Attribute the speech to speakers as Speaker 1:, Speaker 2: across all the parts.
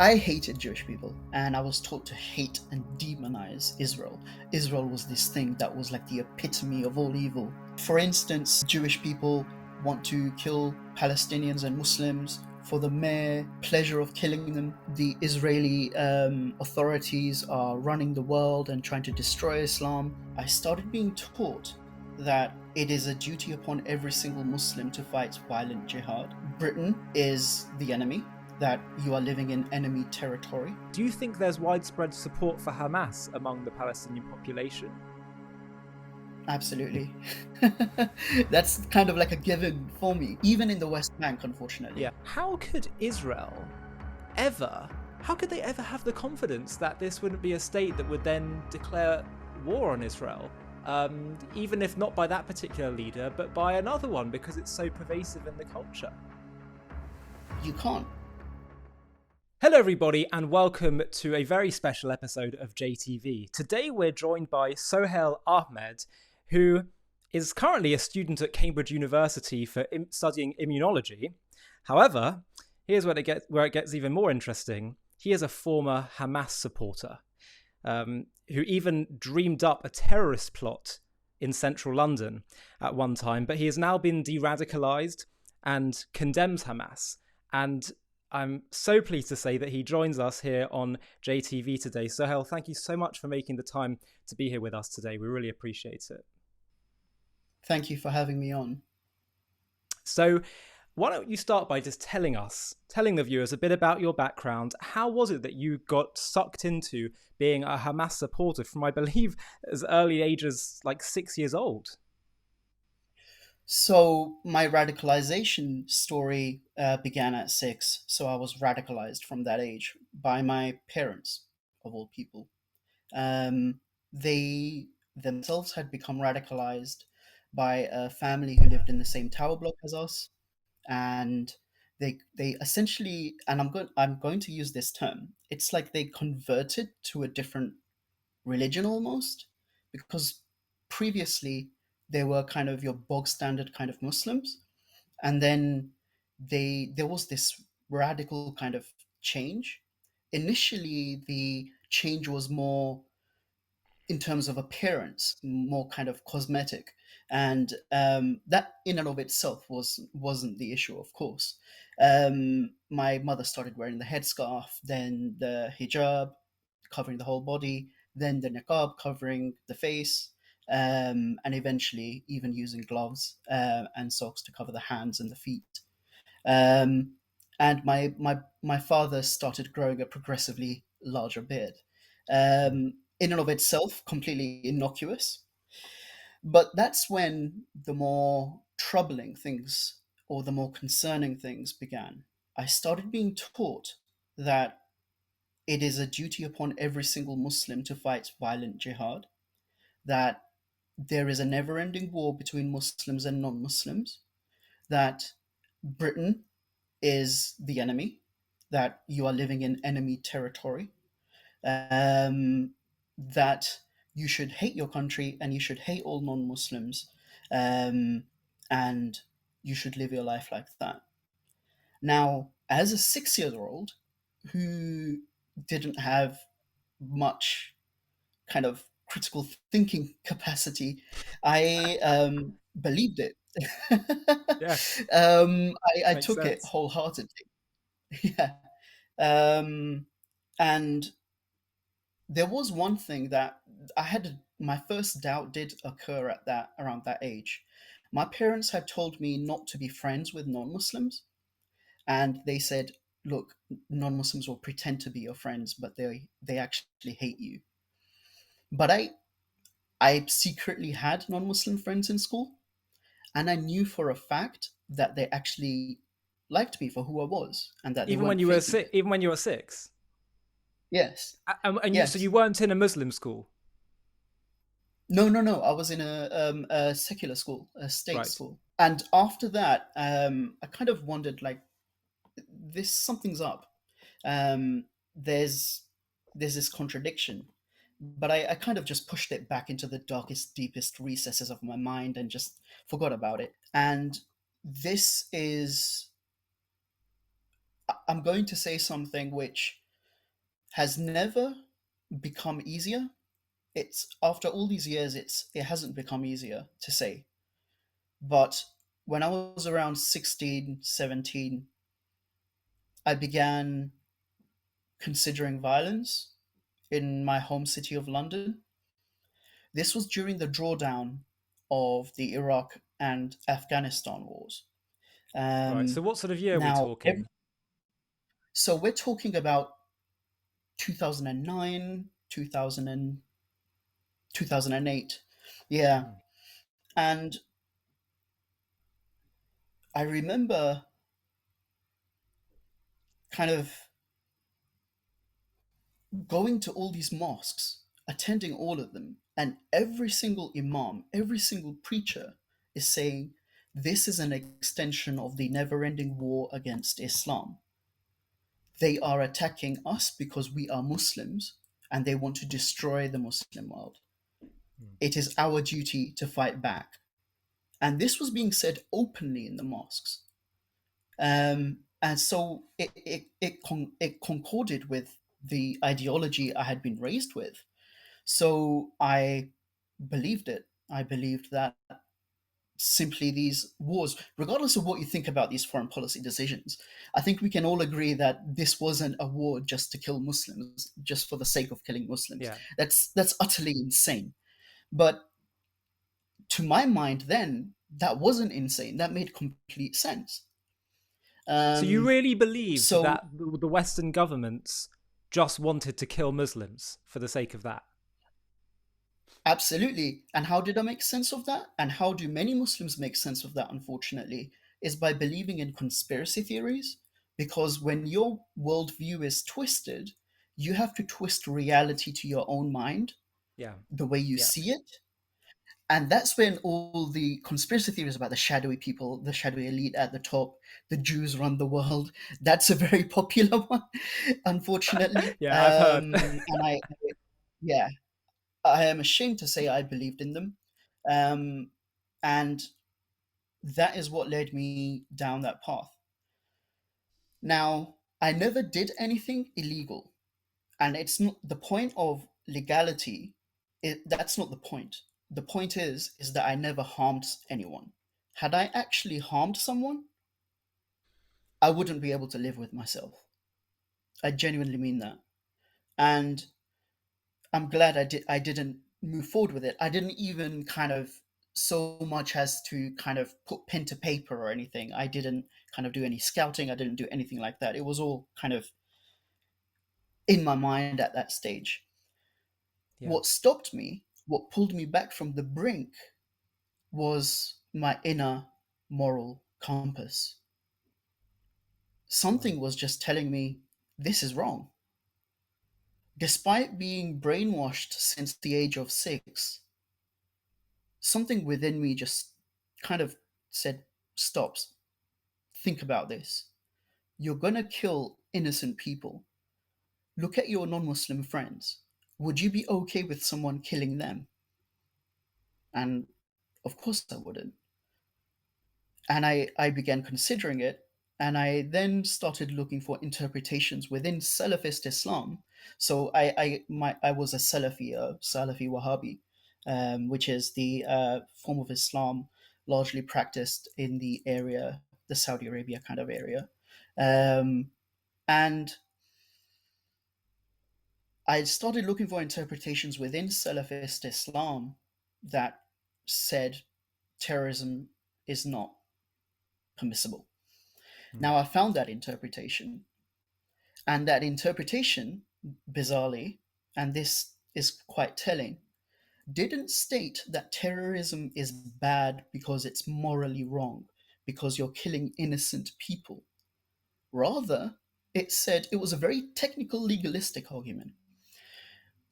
Speaker 1: I hated Jewish people, and I was taught to hate and demonize Israel. Israel was this thing that was like the epitome of all evil. For instance, Jewish people want to kill Palestinians and Muslims for the mere pleasure of killing them. The Israeli authorities are running the world and trying to destroy Islam. I started being taught that it is a duty upon every single Muslim to fight violent jihad. Britain is the enemy, that you are living in enemy territory.
Speaker 2: Do you think there's widespread support for Hamas among the Palestinian population?
Speaker 1: Absolutely. That's kind of like a given for me, even in the West Bank, unfortunately.
Speaker 2: Yeah. How could they ever have the confidence that this wouldn't be a state that would then declare war on Israel? Even if not by that particular leader, but by another one, because it's so pervasive in the culture.
Speaker 1: You can't.
Speaker 2: Hello everybody and welcome to a very special episode of JTV. Today we're joined by Sohail Ahmed, who is currently a student at Cambridge University for studying immunology. However, here's where it gets even more interesting. He is a former Hamas supporter who even dreamed up a terrorist plot in central London at one time, but he has now been deradicalised and condemns Hamas. And I'm so pleased to say that he joins us here on JTV today. Sohail, thank you so much for making the time to be here with us today. We really appreciate it.
Speaker 1: Thank you for having me on.
Speaker 2: So why don't you start by just telling the viewers a bit about your background. How was it that you got sucked into being a Hamas supporter from, I believe, as early age as like 6 years old?
Speaker 1: So my radicalization story began at 6. So I was radicalized from that age by my parents, of all people. They themselves had become radicalized by a family who lived in the same tower block as us, and they essentially, and I'm going to use this term. It's like they converted to a different religion almost, because previously they were kind of your bog standard kind of Muslims, and then there was this radical kind of change. Initially, the change was more in terms of appearance, more kind of cosmetic, and that in and of itself wasn't the issue, of course. My mother started wearing the headscarf, then the hijab covering the whole body, then the niqab covering the face, and eventually even using gloves and socks to cover the hands and the feet. Um, and my father started growing a progressively larger beard. In and of itself, completely innocuous. But that's when the more troubling things or the more concerning things began. I started being taught that it is a duty upon every single Muslim to fight violent jihad, that there is a never ending war between Muslims and non Muslims, that Britain is the enemy, that you are living in enemy territory, that you should hate your country and you should hate all non Muslims, um, and you should live your life like that. Now, as a 6 year old who didn't have much kind of critical thinking capacity, I believed it.
Speaker 2: Yeah,
Speaker 1: I
Speaker 2: makes
Speaker 1: took it
Speaker 2: sense.
Speaker 1: wholeheartedly. Yeah. Um, and there was one thing that I had. My first doubt did occur at that around that age. My parents had told me not to be friends with non-Muslims, and they said, "Look, non-Muslims will pretend to be your friends, but they actually hate you." But I secretly had non-Muslim friends in school, and I knew for a fact that they actually liked me for who I was, and that they
Speaker 2: Even when
Speaker 1: weren't
Speaker 2: you were
Speaker 1: faking it.
Speaker 2: even when you were 6,
Speaker 1: Yes,
Speaker 2: so
Speaker 1: yes.
Speaker 2: you weren't in a Muslim school,
Speaker 1: No, no, no. I was in a secular school, a state
Speaker 2: right?
Speaker 1: school, and after that, I kind of wondered, like, this something's up. Um, there's there's this contradiction, but I kind of just pushed it back into the darkest, deepest recesses of my mind and just forgot about it. And this is, I'm going to say something which has never become easier. It's after all these years, it hasn't become easier to say. But when I was around 16, 17, I began considering violence in my home city of London. This was during the drawdown of the Iraq and Afghanistan wars.
Speaker 2: Right. So
Speaker 1: Um,
Speaker 2: what sort of year are we
Speaker 1: now,
Speaker 2: talking?
Speaker 1: so we're talking about 2009, 2008. Yeah.
Speaker 2: Hmm.
Speaker 1: And I remember kind of going to all these mosques, attending all of them, and every single imam, every single preacher is saying, this is an extension of the never ending war against Islam. They are attacking us because we are Muslims and they want to destroy the Muslim world.
Speaker 2: Hmm.
Speaker 1: It is our duty to fight back. And this was being said openly in the mosques. And so it concorded with the ideology I had been raised with. So I believed it. I believed that simply these wars, regardless of what you think about these foreign policy decisions, I think we can all agree that this wasn't a war just to kill Muslims, just for the sake of killing Muslims.
Speaker 2: Yeah.
Speaker 1: That's utterly insane. But to my mind, then that wasn't insane. That made complete sense.
Speaker 2: So you
Speaker 1: Um,
Speaker 2: really believed
Speaker 1: so
Speaker 2: that the Western governments just wanted to kill Muslims for the sake of that?
Speaker 1: Absolutely. And how did I make sense of that? And how do many Muslims make sense of that, unfortunately, is by believing in conspiracy theories. Because when your worldview is twisted, you have to twist reality to your own mind,
Speaker 2: Yeah.
Speaker 1: the way you
Speaker 2: Yeah.
Speaker 1: see it. And that's when all the conspiracy theories about the shadowy people, the shadowy elite at the top, the Jews run the world, that's a very popular one, unfortunately.
Speaker 2: Yeah, I've heard.
Speaker 1: And yeah, I am ashamed to say I believed in them. Um, and that is what led me down that path. Now, I never did anything illegal. And it's not the point of legality. That's not the point. The point is that I never harmed anyone. Had I actually harmed someone, I wouldn't be able to live with myself. I genuinely mean that. And I'm glad I didn't move forward with it. I didn't even kind of so much as to kind of put pen to paper or anything. I didn't kind of do any scouting. I didn't do anything like that. It was all kind of in my mind at that stage.
Speaker 2: Yeah.
Speaker 1: What stopped me, what pulled me back from the brink, was my inner moral compass.
Speaker 2: Right.
Speaker 1: Something was just telling me this is wrong. Despite being brainwashed since the age of 6, something within me just kind of said, stops, think about this. You're gonna kill innocent people. Look at your non Muslim friends. Would you be okay with someone killing them? And of course I wouldn't. And I began considering it, and I then started looking for interpretations within Salafist Islam. So I was a Salafi Wahhabi, which is the form of Islam largely practiced in the area, the Saudi Arabia kind of area. And I started looking for interpretations within Salafist Islam that said terrorism is not permissible.
Speaker 2: Hmm.
Speaker 1: Now, I found that interpretation, and that interpretation, bizarrely, and this is quite telling, didn't state that terrorism is bad because it's morally wrong, because you're killing innocent people. Rather, it said it was a very technical, legalistic argument.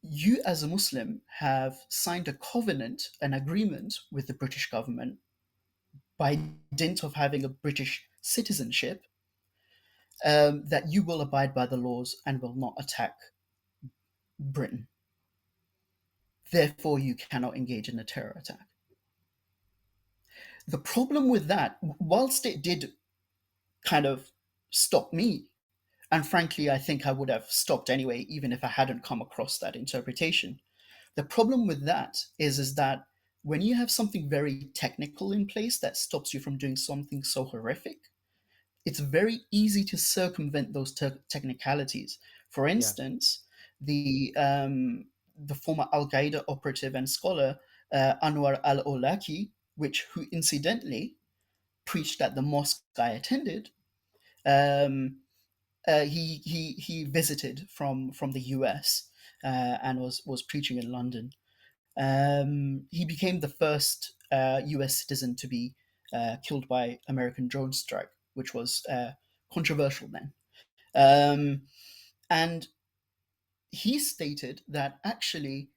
Speaker 1: You, as a Muslim, have signed a covenant, an agreement with the British government by dint of having a British citizenship, that you will abide by the laws and will not attack Britain. Therefore, you cannot engage in a terror attack. The problem with that, whilst it did kind of stop me, And frankly, I think I would have stopped anyway, even if I hadn't come across that interpretation. The problem with that is that when you have something very technical in place that stops you from doing something so horrific, it's very easy to circumvent those technicalities. For
Speaker 2: Yeah.
Speaker 1: instance, the former Al Qaeda operative and scholar Anwar al Awlaki, which who incidentally preached at the mosque I attended. Um, he visited from the US and was preaching in London. He became the first US citizen to be killed by American drone strike, which was controversial then. Um, and he stated that actually,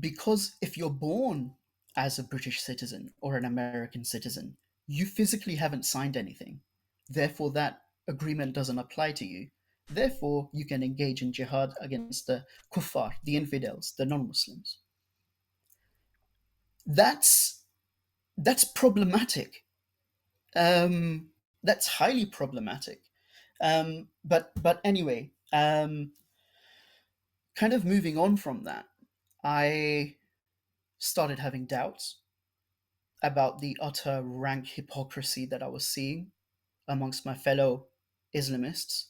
Speaker 1: because if you're born as a British citizen or an American citizen, you physically haven't signed anything. Therefore, that agreement doesn't apply to you. Therefore, you can engage in jihad against the kuffar, the infidels, the non-Muslims. That's that's problematic. Um, that's highly problematic. But anyway, kind of moving on from that, I started having doubts about the utter rank hypocrisy that I was seeing amongst my fellow Islamists.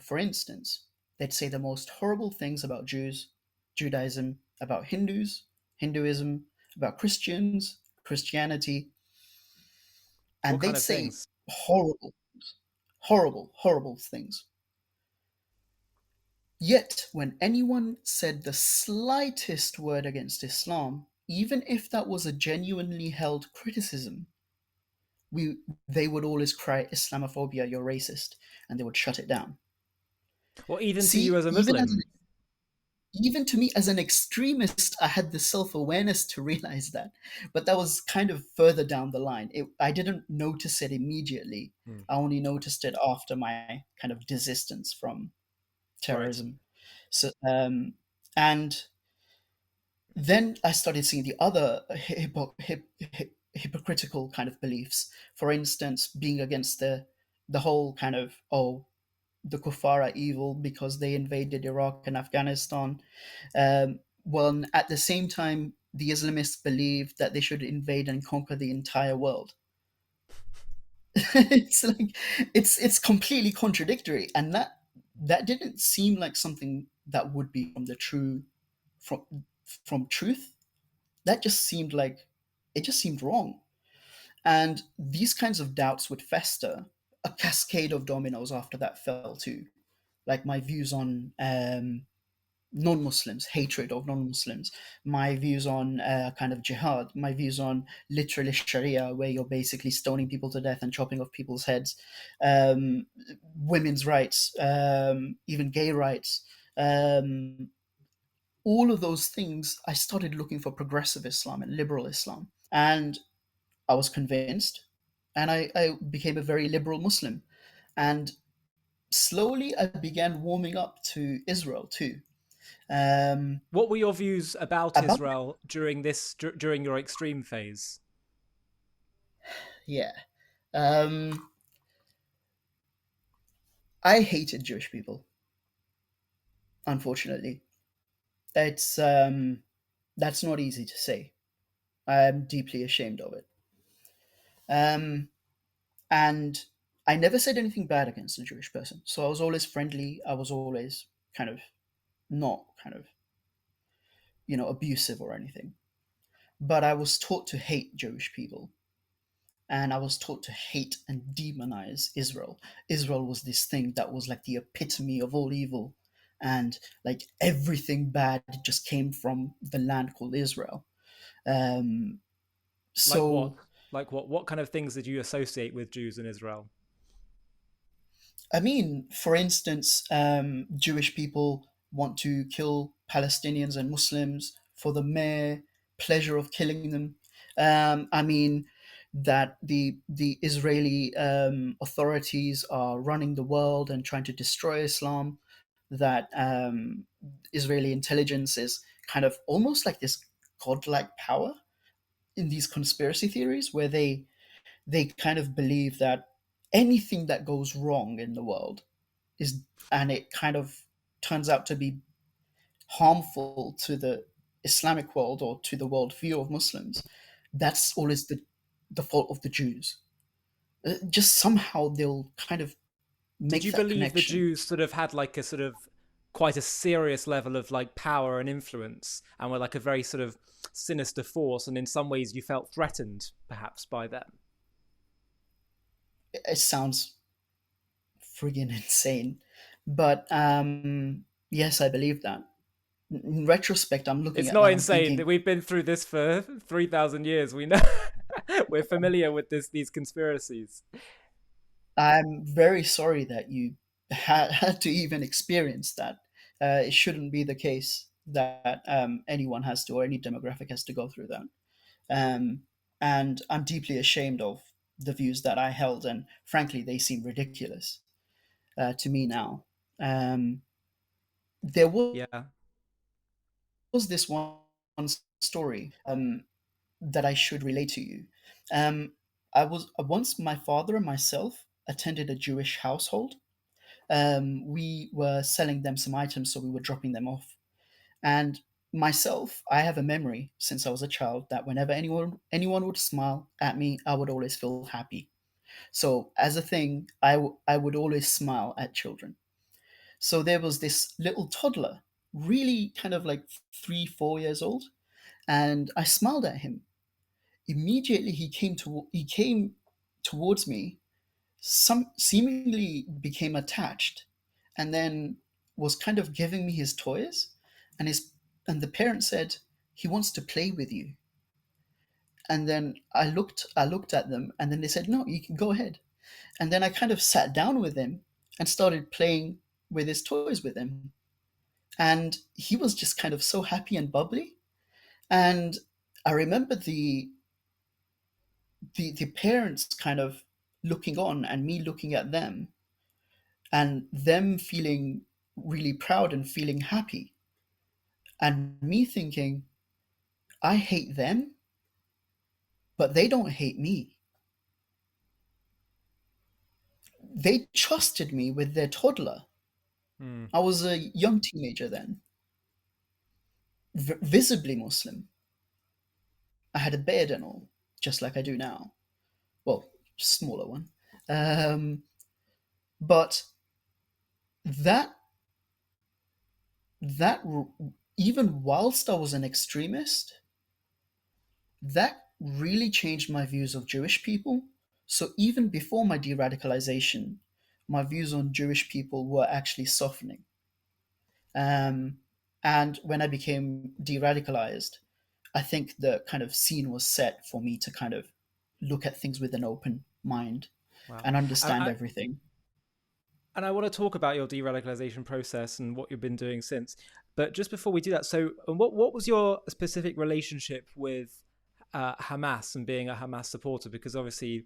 Speaker 1: For instance, they'd say the most horrible things about Jews, Judaism, about Hindus, Hinduism, about Christians, Christianity,
Speaker 2: What
Speaker 1: and
Speaker 2: kind
Speaker 1: they'd
Speaker 2: of
Speaker 1: say
Speaker 2: things?
Speaker 1: horrible, horrible, horrible things. Yet, when anyone said the slightest word against Islam, even if that was a genuinely held criticism, we they would always cry Islamophobia, you're racist, and they would shut it down.
Speaker 2: Well, even to you
Speaker 1: See,
Speaker 2: as a Muslim.
Speaker 1: even to me as an extremist, I had the self-awareness to realize that, but that was kind of further down the line. I didn't notice it immediately.
Speaker 2: Hmm.
Speaker 1: I only noticed it after my kind of desistance from
Speaker 2: Right.
Speaker 1: terrorism. So, and then I started seeing the other hypocritical kind of beliefs. For instance, being against the whole kind of, oh, the kuffar are evil because they invaded Iraq and Afghanistan. Well, at the same time, the Islamists believe that they should invade and conquer the entire world. It's like it's completely contradictory, and that didn't seem like something that would be from the true from truth. That just seemed like it just seemed wrong. And these kinds of doubts would fester. A cascade of dominoes after that fell too. Like my views on non-Muslims, hatred of non-Muslims, my views on kind of jihad, my views on literalist Sharia, where you're basically stoning people to death and chopping off people's heads, um, women's rights, even gay rights. Um, all of those things, I started looking for progressive Islam and liberal Islam. And I was convinced, and I became a very liberal Muslim. And slowly I began warming up to Israel too. Um,
Speaker 2: What were your views about
Speaker 1: about
Speaker 2: Israel during during your extreme phase?
Speaker 1: yeah, um, I hated Jewish people. Unfortunately, it's that's not easy to say. I'm deeply ashamed of it. Um, and I never said anything bad against a Jewish person, so I was always friendly. I was always kind of not kind of abusive or anything. But I was taught to hate Jewish people, and I was taught to hate and demonize Israel. Israel was this thing that was like the epitome of all evil, and like everything bad just came from the land called Israel. Um,
Speaker 2: Like what?
Speaker 1: so,
Speaker 2: Like what? What kind of things did you associate with Jews in Israel?
Speaker 1: I mean, for instance, Jewish people want to kill Palestinians and Muslims for the mere pleasure of killing them. I mean, that the Israeli authorities are running the world and trying to destroy Islam. That Israeli intelligence is kind of almost like this godlike power in these conspiracy theories, where they kind of believe that anything that goes wrong in the world is, and it kind of turns out to be harmful to the Islamic world or to the worldview of Muslims, that's always the fault of the Jews. Just somehow they'll kind of
Speaker 2: Did
Speaker 1: make
Speaker 2: you
Speaker 1: that
Speaker 2: believe the
Speaker 1: connection.
Speaker 2: Jews sort of had like a sort of quite a serious level of like power and influence and were like a very sort of sinister force, and in some ways you felt threatened perhaps by them?
Speaker 1: It sounds friggin' insane, but yes, I believe that. In retrospect, I'm looking
Speaker 2: It's
Speaker 1: at
Speaker 2: not
Speaker 1: that. I'm
Speaker 2: insane that
Speaker 1: thinking,
Speaker 2: we've been through this for 3,000 years. We know we're familiar with these conspiracies.
Speaker 1: I'm very sorry that you had to even experience that. It shouldn't be the case that anyone has to, or any demographic has to go through that. Um, and I'm deeply ashamed of the views that I held, and frankly, they seem ridiculous to me now. There
Speaker 2: Yeah.
Speaker 1: was this one story that I should relate to you. Um, I was once my father and myself attended a Jewish household. We were selling them some items, so we were dropping them off. And myself, I have a memory since I was a child that whenever anyone would smile at me, I would always feel happy. So as a thing, I would always smile at children. So there was this little toddler, really kind of like 3, 4 years old, and I smiled at him. Immediately he came towards me, some seemingly became attached, and then was kind of giving me his toys, and his and the parent said he wants to play with you. And then I looked at them, and then they said, no, you can go ahead. And then I kind of sat down with him and started playing with his toys with him, and he was just kind of so happy and bubbly. And I remember the parents kind of looking on and me looking at them, and them feeling really proud and feeling happy, and me thinking, I hate them, but they don't hate me. They trusted me with their toddler.
Speaker 2: Hmm.
Speaker 1: I was a young teenager then, visibly Muslim. I had a beard and all, just like I do now. Well, smaller one. But that that even whilst I was an extremist, that really changed my views of Jewish people. So even before my de-radicalization, my views on Jewish people were actually softening. Um, and when I became de-radicalized, I think the kind of scene was set for me to kind of look at things with an open mind
Speaker 2: Wow.
Speaker 1: and
Speaker 2: And
Speaker 1: understand
Speaker 2: I,
Speaker 1: everything.
Speaker 2: and I want to talk about your de-radicalization process and what you've been doing since. But just before we do that, so what was your specific relationship with Hamas and being a Hamas supporter? Because obviously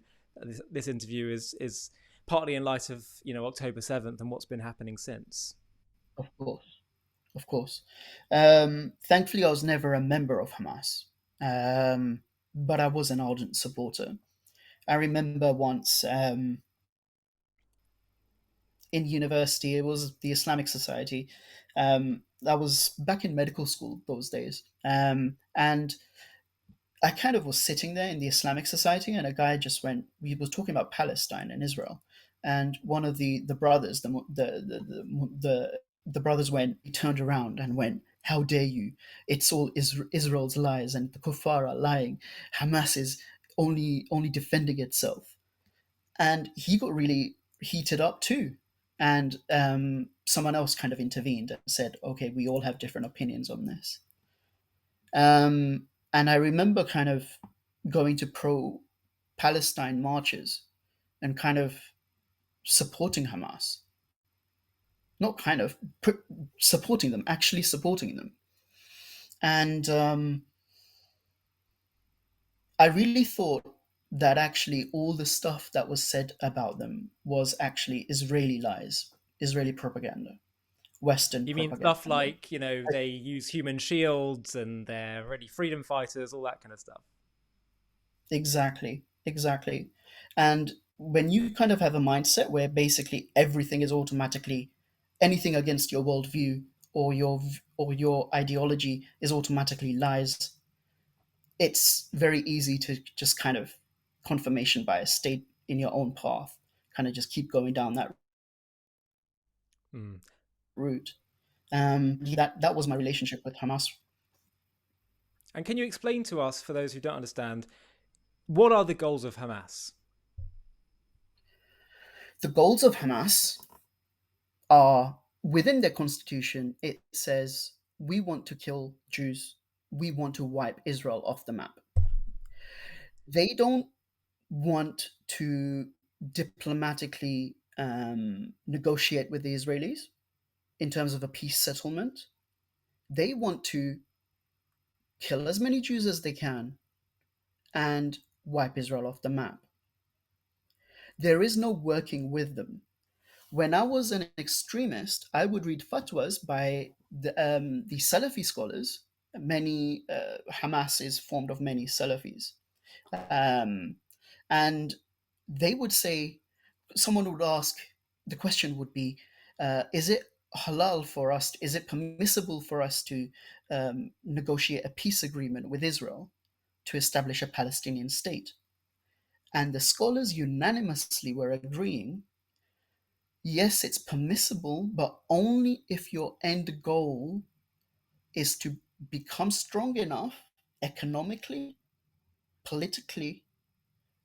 Speaker 2: this interview is partly in light of October 7th and what's been happening since.
Speaker 1: Of course, of course. Thankfully, I was never a member of Hamas, but I was an ardent supporter. I remember once in university, it was the Islamic Society. I was back in medical school those days, and I kind of was sitting there in the Islamic Society, and a guy just went. We was talking about Palestine and Israel, and one of the brothers, the brothers went. He turned around and went, "How dare you? It's all Israel's lies, and the kuffar are lying. Hamas is only defending itself." And he got really heated up too. And someone else kind of intervened and said, "Okay, we all have different opinions on this." And I remember kind of going to pro Palestine marches and kind of supporting Hamas. Not kind of supporting them, actually supporting them. And I really thought that actually all the stuff that was said about them was actually Israeli lies, Israeli propaganda, Western
Speaker 2: You mean stuff
Speaker 1: propaganda.
Speaker 2: like they use human shields and they're really freedom fighters, all that kind of stuff?
Speaker 1: Exactly, exactly. And when you kind of have a mindset where basically everything is automatically anything against your worldview or your ideology is automatically lies, it's very easy to just kind of confirmation bias, stay in your own path, kind of just keep going down that
Speaker 2: Mm.
Speaker 1: route. That was my relationship with Hamas.
Speaker 2: And can you explain to us, for those who don't understand, what are the goals of Hamas?
Speaker 1: The goals of Hamas are within their constitution. It says we want to kill Jews. We want to wipe Israel off the map. They don't want to diplomatically negotiate with the Israelis in terms of a peace settlement. They want to kill as many Jews as they can and wipe Israel off the map. There is no working with them. When I was an extremist, I would read fatwas by the Salafi scholars. Many Hamas is formed of many Salafis, um, and they would say, someone would ask, the question would be, is it halal for us? Is it permissible for us to negotiate a peace agreement with Israel to establish a Palestinian state? And the scholars unanimously were agreeing, yes, it's permissible, but only if your end goal is to become strong enough economically, politically,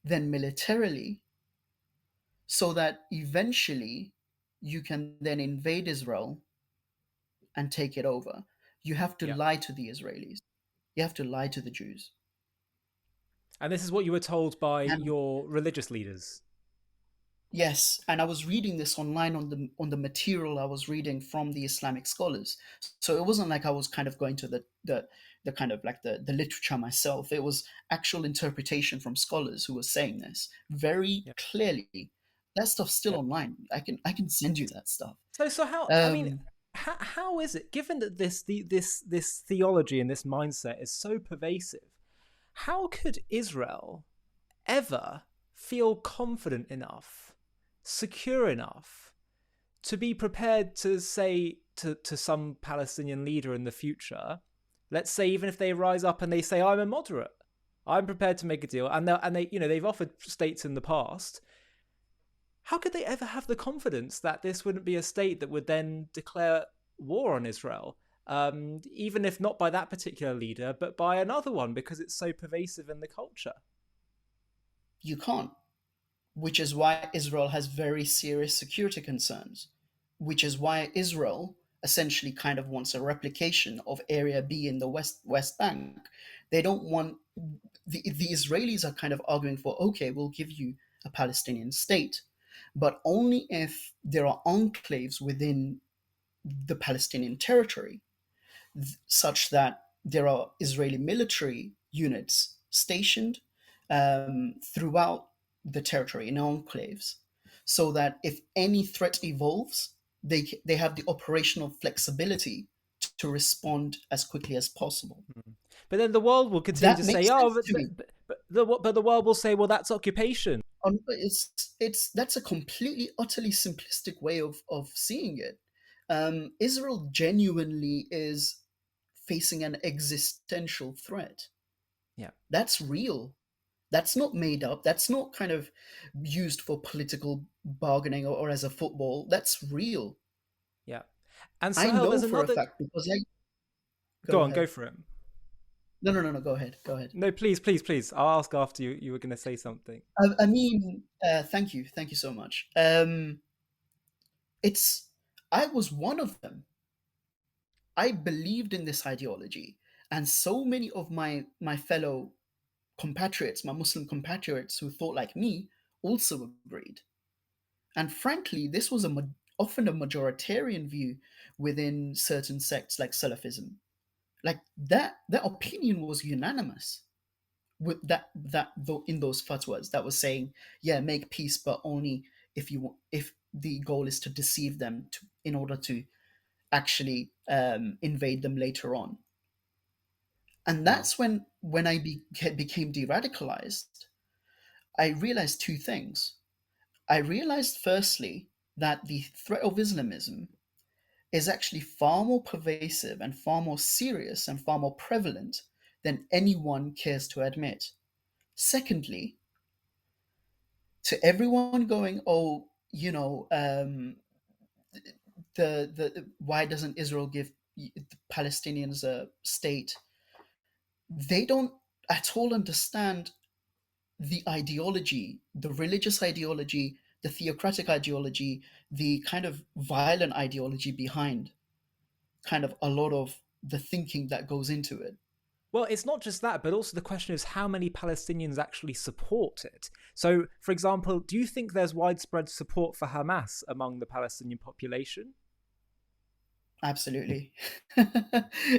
Speaker 1: then militarily, so that eventually you can then invade Israel and take it over. You have to
Speaker 2: Yeah.
Speaker 1: lie to the Israelis. You have to lie to the Jews.
Speaker 2: And this is what you were told by
Speaker 1: And
Speaker 2: your religious leaders.
Speaker 1: yes, and I was reading this online on the material I was reading from the Islamic scholars. So it wasn't like I was kind of going to the kind of like the literature myself. It was actual interpretation from scholars who were saying this very
Speaker 2: Yeah.
Speaker 1: clearly. That stuff's still
Speaker 2: Yeah.
Speaker 1: online. I can send you that stuff.
Speaker 2: So how? I mean,
Speaker 1: Um,
Speaker 2: how is it? Given that this theology and this mindset is so pervasive, how could Israel ever feel confident enough, secure enough to be prepared to say to some Palestinian leader in the future, let's say even if they rise up and they say I'm a moderate, I'm prepared to make a deal, and they they've offered states in the past. How could they ever have the confidence that this wouldn't be a state that would then declare war on Israel? Even if not by that particular leader, but by another one, because it's so pervasive in the culture.
Speaker 1: you can't, which is why Israel has very serious security concerns, which is why Israel essentially kind of wants a replication of Area B in the West Bank. They don't want the Israelis are kind of arguing for, okay, we'll give you a Palestinian state, but only if there are enclaves within the Palestinian territory, such that there are Israeli military units stationed throughout the territory in enclaves, so that if any threat evolves, they have the operational flexibility to respond as quickly as possible.
Speaker 2: But then the world will continue
Speaker 1: That
Speaker 2: to say,
Speaker 1: makes
Speaker 2: "Oh,
Speaker 1: sense to me.
Speaker 2: but the world will say, well, that's occupation."
Speaker 1: It's that's a completely utterly simplistic way of seeing it. Israel genuinely is facing an existential threat.
Speaker 2: Yeah,
Speaker 1: That's real. That's not made up. That's not kind of used for political bargaining or as a football. That's real.
Speaker 2: yeah. And
Speaker 1: I
Speaker 2: Sohail,
Speaker 1: know
Speaker 2: there's
Speaker 1: for a
Speaker 2: another.
Speaker 1: fact because I
Speaker 2: Go
Speaker 1: go
Speaker 2: on, go
Speaker 1: ahead.
Speaker 2: for it.
Speaker 1: No, no, no, no. Go ahead. Go ahead.
Speaker 2: No, please, please, please. I'll ask after you. You were going to say something.
Speaker 1: I mean, thank you so much. It's I was one of them. I believed in this ideology, and so many of my fellow compatriots, my Muslim compatriots who thought like me, also agreed. And frankly, this was often a majoritarian view within certain sects like Salafism. Like that opinion was unanimous with in those fatwas that was saying, yeah, make peace, but only if you want, if the goal is to deceive them in order to actually invade them later on. And
Speaker 2: Wow.
Speaker 1: that's when I became de-radicalized. I realized two things. I realized firstly that the threat of Islamism is actually far more pervasive and far more serious and far more prevalent than anyone cares to admit. Secondly, to everyone going, oh, the why doesn't Israel give the Palestinians a state? They don't at all understand the ideology, the religious ideology, the theocratic ideology, the kind of violent ideology behind kind of a lot of the thinking that goes into it.
Speaker 2: Well, it's not just that, but also the question is how many Palestinians actually support it. So, for example, do you think there's widespread support for Hamas among the Palestinian population?
Speaker 1: Absolutely.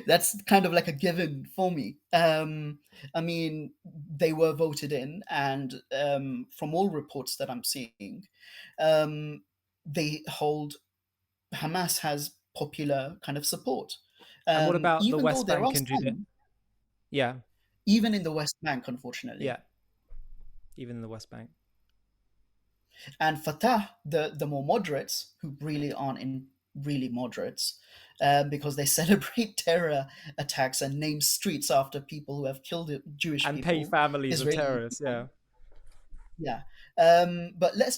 Speaker 1: That's kind of like a given for me. I mean, they were voted in, and from all reports that I'm seeing, um, they hold Hamas has popular kind of support.
Speaker 2: And what about the
Speaker 1: Even though
Speaker 2: West
Speaker 1: there
Speaker 2: Bank
Speaker 1: are
Speaker 2: and Judea?
Speaker 1: some,
Speaker 2: Yeah,
Speaker 1: even in the West Bank, unfortunately.
Speaker 2: yeah, even in the West Bank.
Speaker 1: And Fatah, the more moderates, who really aren't in really moderates, because they celebrate terror attacks and name streets after people who have killed Jewish
Speaker 2: And pay
Speaker 1: people,
Speaker 2: families of
Speaker 1: Israeli
Speaker 2: terrorists,
Speaker 1: people.
Speaker 2: yeah.
Speaker 1: Yeah, but let's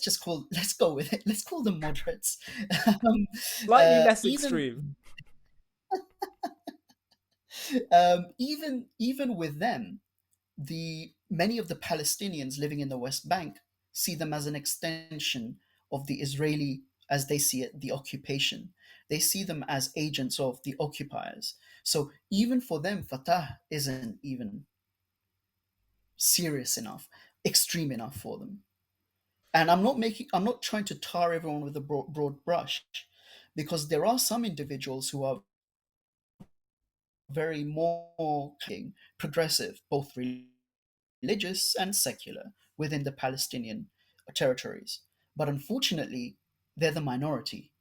Speaker 1: go with it. Let's call them moderates. um,
Speaker 2: Slightly less
Speaker 1: even
Speaker 2: extreme.
Speaker 1: even with them, the many of the Palestinians living in the West Bank see them as an extension of the Israeli, as they see it, the occupation. They see them as agents of the occupiers. So even for them, Fatah isn't even serious enough, extreme enough for them. And I'm not trying to tar everyone with a broad brush, because there are some individuals who are very more progressive, both religious and secular, within the Palestinian territories. But unfortunately, they're the minority.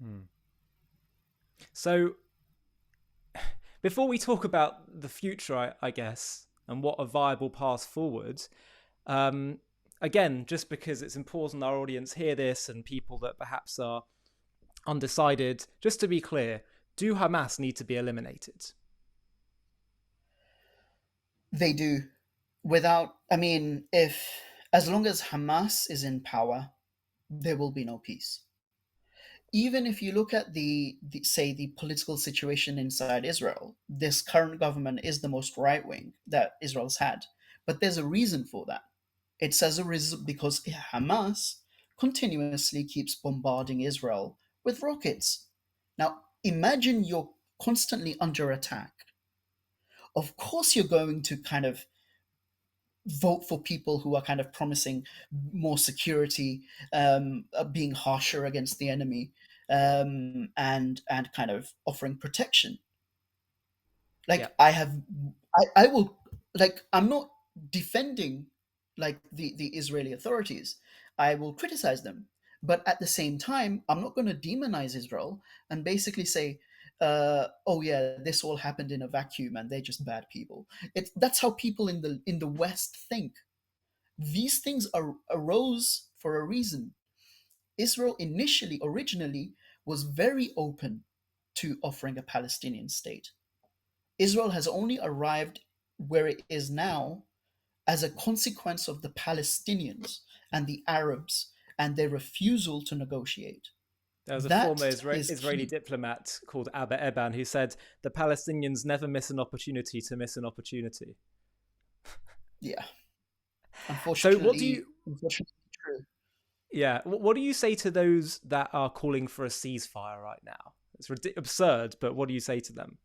Speaker 2: Hmm. So, before we talk about the future, I guess, and what a viable path forward, um, again, just because it's important our audience hear this and people that perhaps are undecided, just to be clear, do Hamas need to be eliminated?
Speaker 1: They do. I mean, as long as Hamas is in power, there will be no peace. Even if you look at say the political situation inside Israel, this current government is the most right wing that Israel's had. But there's a reason for that. It's as a result because Hamas continuously keeps bombarding Israel with rockets. Now, imagine you're constantly under attack. Of course, you're going to kind of vote for people who are kind of promising more security, being harsher against the enemy, and kind of offering protection.
Speaker 2: Yeah,
Speaker 1: Like I will, like, I'm not defending like the Israeli authorities. I will criticize them, but at the same time I'm not going to demonize Israel and basically say, oh yeah, this all happened in a vacuum and they're just bad people. That's how people in the West think. These things arose for a reason. Israel originally was very open to offering a Palestinian state. Israel has only arrived where it is now as a consequence of the Palestinians and the Arabs and their refusal to negotiate.
Speaker 2: there was a former
Speaker 1: That is
Speaker 2: Israeli
Speaker 1: key.
Speaker 2: diplomat called Abba Eban who said the Palestinians never miss an opportunity to miss an opportunity.
Speaker 1: Yeah,
Speaker 2: So, what do you?
Speaker 1: unfortunately true.
Speaker 2: Yeah, what do you say to those that are calling for a ceasefire right now? It's absurd, but what do you say to them?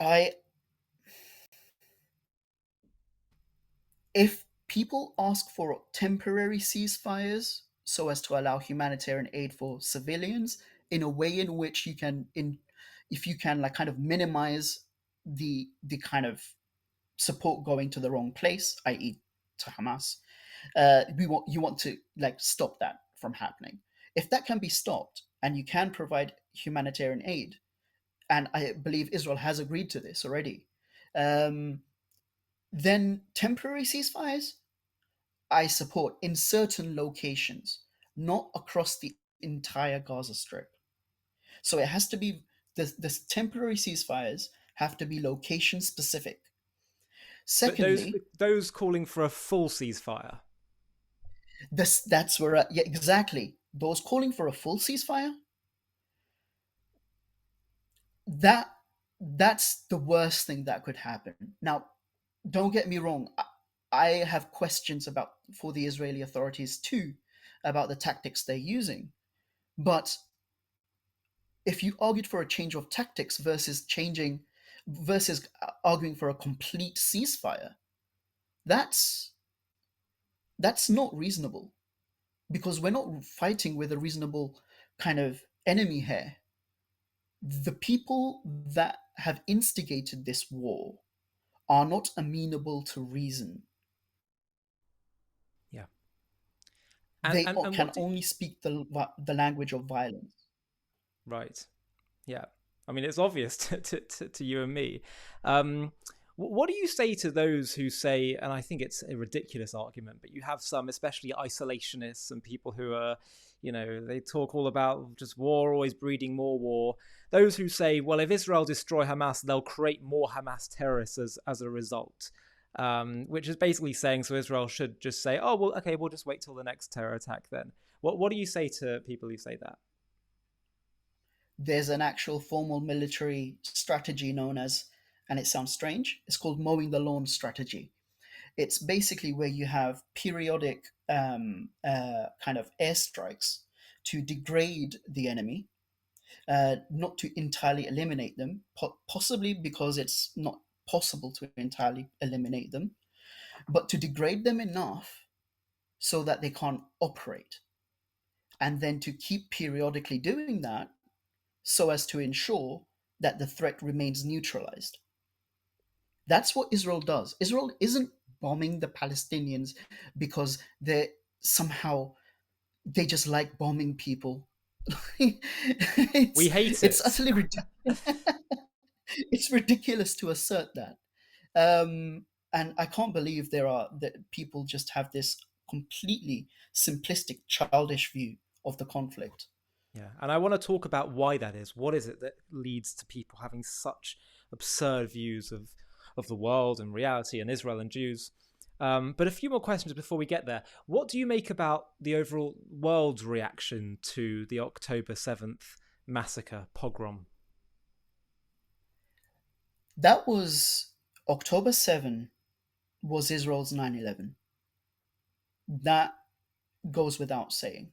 Speaker 1: I If people ask for temporary ceasefires so as to allow humanitarian aid for civilians in a way in which you can in if you can like kind of minimize the kind of support going to the wrong place, i.e. to Hamas, you want to like stop that from happening. If that can be stopped and you can provide humanitarian aid, and I believe Israel has agreed to this already, um, then temporary ceasefires. I support in certain locations, not across the entire Gaza Strip. So it has to be the temporary ceasefires have to be location specific.
Speaker 2: But those
Speaker 1: Secondly,
Speaker 2: those calling for a full ceasefire.
Speaker 1: that's where yeah, exactly, those calling for a full ceasefire, that that's the worst thing that could happen. Now, don't get me wrong, I have questions about for the Israeli authorities too about the tactics they're using. But if you argued for a change of tactics versus arguing for a complete ceasefire, that's that's not reasonable, because we're not fighting with a reasonable kind of enemy here. The people that have instigated this war are not amenable to reason.
Speaker 2: Yeah. And
Speaker 1: They
Speaker 2: and, and
Speaker 1: can
Speaker 2: what do
Speaker 1: only speak the language of violence.
Speaker 2: right. Yeah. I mean, it's obvious to you and me. Um, what do you say to those who say, and I think it's a ridiculous argument, but you have some, especially isolationists and people who are, they talk all about just war, always breeding more war. Those who say, well, if Israel destroy Hamas, they'll create more Hamas terrorists as a result. Which is basically saying, so Israel should just say, oh, well, okay, we'll just wait till the next terror attack then. What do you say to people who say that?
Speaker 1: There's an actual formal military strategy known as, and it sounds strange, it's called mowing the lawn strategy. It's basically where you have periodic kind of airstrikes to degrade the enemy, not to entirely eliminate them, possibly because it's not possible to entirely eliminate them, but to degrade them enough so that they can't operate. And then to keep periodically doing that so as to ensure that the threat remains neutralized. That's what Israel does. Israel isn't bombing the Palestinians because they're somehow they just like bombing people.
Speaker 2: We
Speaker 1: it's
Speaker 2: hate
Speaker 1: it's
Speaker 2: it.
Speaker 1: utterly it's ridiculous to assert that. And I can't believe there are that people just have this completely simplistic, childish view of the conflict.
Speaker 2: Yeah, and I want to talk about why that is. What is it that leads to people having such absurd views of the world and reality and Israel and Jews? But a few more questions before we get there. What do you make about the overall world's reaction to the October 7th massacre, pogrom?
Speaker 1: That was October 7 was Israel's 9/11. That goes without saying.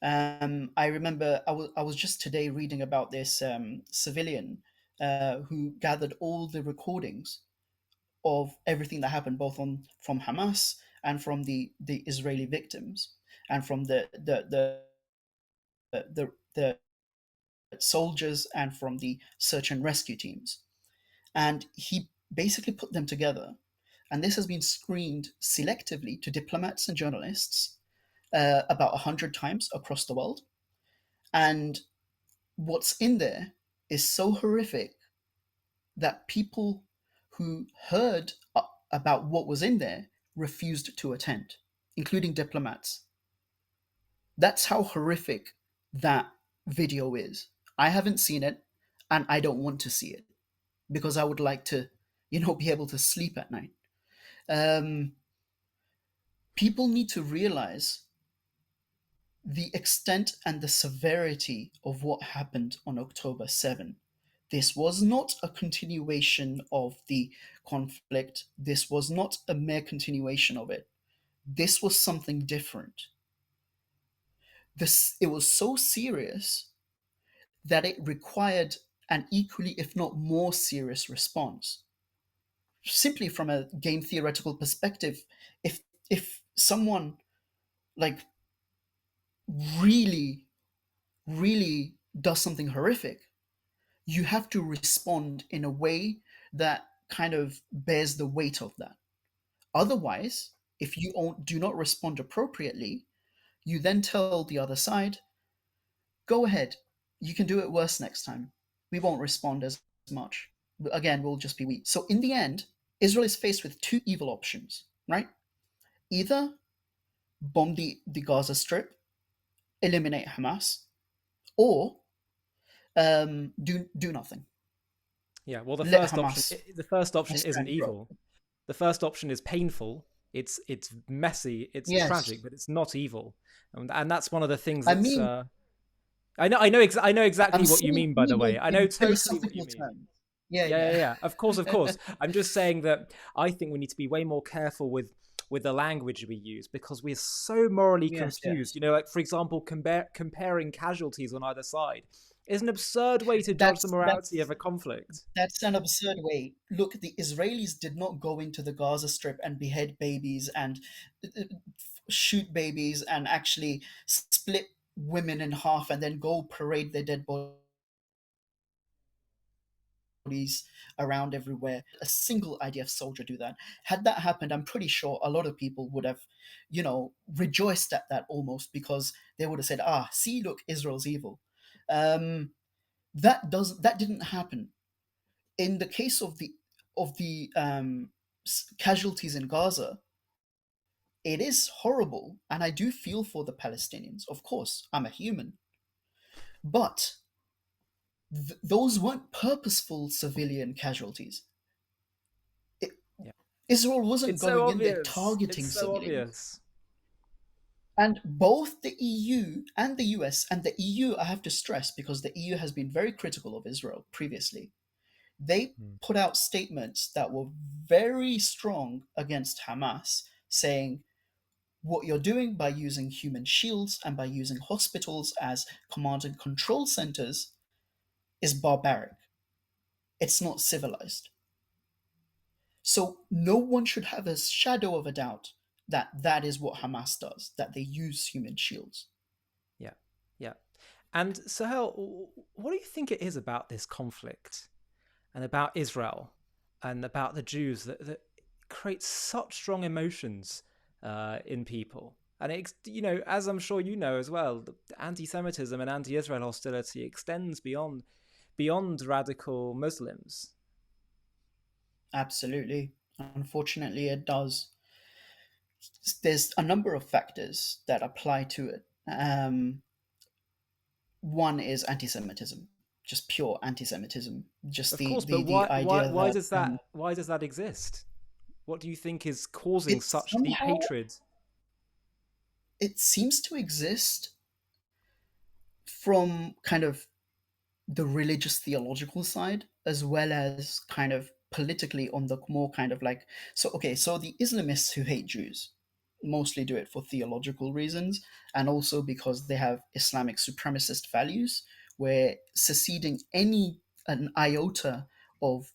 Speaker 1: I remember I was just today reading about this civilian who gathered all the recordings of everything that happened, both on from Hamas and from the Israeli victims, and from the soldiers and from the search and rescue teams. And he basically put them together. And this has been screened selectively to diplomats and journalists about 100 times across the world. And what's in there is so horrific that people who heard about what was in there refused to attend, including diplomats. That's how horrific that video is. I haven't seen it, and I don't want to see it because I would like to, be able to sleep at night. Um, People need to realize the extent and the severity of what happened on October 7. This was not a continuation of the conflict. This was not a mere continuation of it. This was something different. It was so serious that it required an equally, if not more serious response. Simply from a game theoretical perspective, if someone like really, really does something horrific, you have to respond in a way that kind of bears the weight of that. Otherwise, if you do not respond appropriately, you then tell the other side, go ahead, you can do it worse next time. We won't respond as much. Again, we'll just be weak. So, in the end, Israel is faced with two evil options, right? Either bomb the Gaza Strip, eliminate Hamas, or do nothing.
Speaker 2: Yeah. Well,
Speaker 1: Let Hamas
Speaker 2: the first option isn't
Speaker 1: stand grow.
Speaker 2: evil. The first option is painful. It's messy. It's tragic,
Speaker 1: Yes,
Speaker 2: but it's not evil. And that's one of the things
Speaker 1: I
Speaker 2: that's.
Speaker 1: mean,
Speaker 2: I know
Speaker 1: I'm
Speaker 2: exactly what you
Speaker 1: saying
Speaker 2: mean. By the
Speaker 1: evil
Speaker 2: way, I know
Speaker 1: in
Speaker 2: totally what you
Speaker 1: philosophical
Speaker 2: mean.
Speaker 1: terms. Yeah,
Speaker 2: Yeah, yeah,
Speaker 1: yeah.
Speaker 2: yeah. Of course, of course. I'm just saying that I think we need to be way more careful with the language we use because we're so morally
Speaker 1: Yes,
Speaker 2: confused.
Speaker 1: yes.
Speaker 2: You know, like for example, comparing casualties on either side is an absurd way to judge the
Speaker 1: That's
Speaker 2: morality of
Speaker 1: that's
Speaker 2: a conflict.
Speaker 1: that's an absurd way. Look, the Israelis did not go into the Gaza Strip and behead babies and shoot babies and actually split women in half and then go parade their dead bodies around everywhere. A single IDF soldier do that. Had that happened, I'm pretty sure a lot of people would have, rejoiced at that almost because they would have said, "Ah, see, look, Israel's evil." Um, that didn't happen in the case of the casualties in Gaza. It is horrible, and I do feel for the Palestinians. Of course, I'm a human, but those weren't purposeful civilian casualties. It,
Speaker 2: Yeah,
Speaker 1: Israel wasn't
Speaker 2: it's so
Speaker 1: going in there
Speaker 2: obvious. It's
Speaker 1: targeting
Speaker 2: so
Speaker 1: civilians.
Speaker 2: obvious.
Speaker 1: And both the EU and the US, and the EU, I have to stress because the EU has been very critical of Israel previously, they
Speaker 2: Hmm.
Speaker 1: put out statements that were very strong against Hamas, saying what you're doing by using human shields and by using hospitals as command and control centers is barbaric. It's not civilized. So no one should have a shadow of a doubt that that is what Hamas does, that they use human shields.
Speaker 2: Yeah, yeah. And Sahel, what do you think it is about this conflict and about Israel and about the Jews that creates such strong emotions in people? And you know, as I'm sure you know as well, the anti-Semitism and anti-Israel hostility extends beyond radical Muslims.
Speaker 1: Absolutely. Unfortunately, it does. There's a number of factors that apply to it. One is anti-Semitism, just pure anti-Semitism, just
Speaker 2: Of
Speaker 1: the
Speaker 2: course, but
Speaker 1: the the idea that
Speaker 2: why does that exist? What do you think is causing
Speaker 1: it's
Speaker 2: such deep
Speaker 1: somehow
Speaker 2: hatred?
Speaker 1: it seems to exist from kind of the religious theological side as well as kind of politically on the more kind of like, so the Islamists who hate Jews mostly do it for theological reasons and also because they have Islamic supremacist values where seceding any an iota of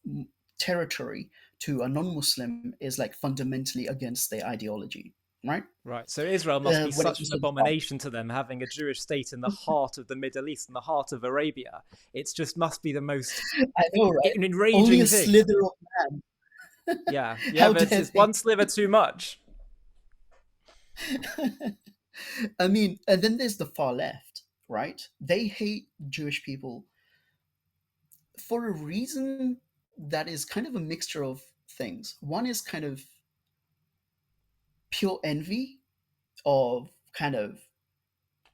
Speaker 1: territory to a non-Muslim is like fundamentally against their ideology, right?
Speaker 2: Right. So Israel must be
Speaker 1: When it
Speaker 2: such
Speaker 1: comes
Speaker 2: an
Speaker 1: to the Father.
Speaker 2: abomination to them, having a Jewish state in the heart of the Middle East, in the heart of Arabia. It's just must be the most
Speaker 1: I know, right? Only
Speaker 2: enraging
Speaker 1: a
Speaker 2: thing.
Speaker 1: slither of man.
Speaker 2: Yeah, yeah,
Speaker 1: How
Speaker 2: but
Speaker 1: dare
Speaker 2: it's one
Speaker 1: they?
Speaker 2: sliver too much.
Speaker 1: I mean, and then there's the far left, right? They hate Jewish people for a reason that is kind of a mixture of things. One is kind of pure envy of kind of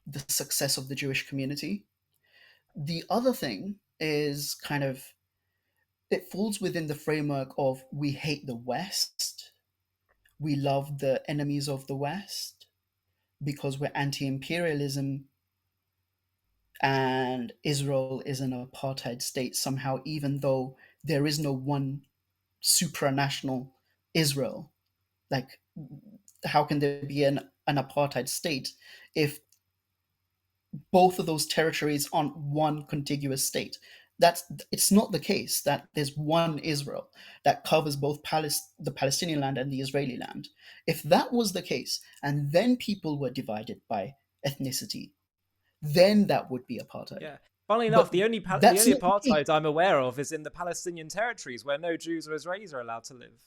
Speaker 1: the success of the Jewish community. The other thing is kind of it falls within the framework of we hate the West, we love the enemies of the West because we're anti imperialism and Israel is an apartheid state somehow, even though there is no one supranational Israel. Like, how can there be an apartheid state if both of those territories aren't one contiguous state? That's it's not the case that there's one Israel that covers both the Palestinian land and the Israeli land. If that was the case, and then people were divided by ethnicity, then that would be apartheid.
Speaker 2: Yeah. Funnily enough,
Speaker 1: But
Speaker 2: the
Speaker 1: that's
Speaker 2: only
Speaker 1: not the case.
Speaker 2: apartheid I'm aware of is in the Palestinian territories where no Jews or Israelis are allowed to live.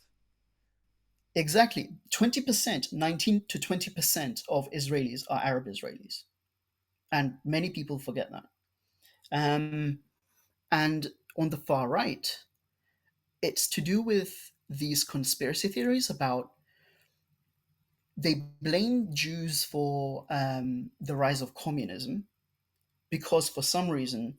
Speaker 1: Exactly. 20%, 19 to 20% of Israelis are Arab Israelis. And many people forget that. Um, and on the far right, it's to do with these conspiracy theories about they blame Jews for the rise of communism because for some reason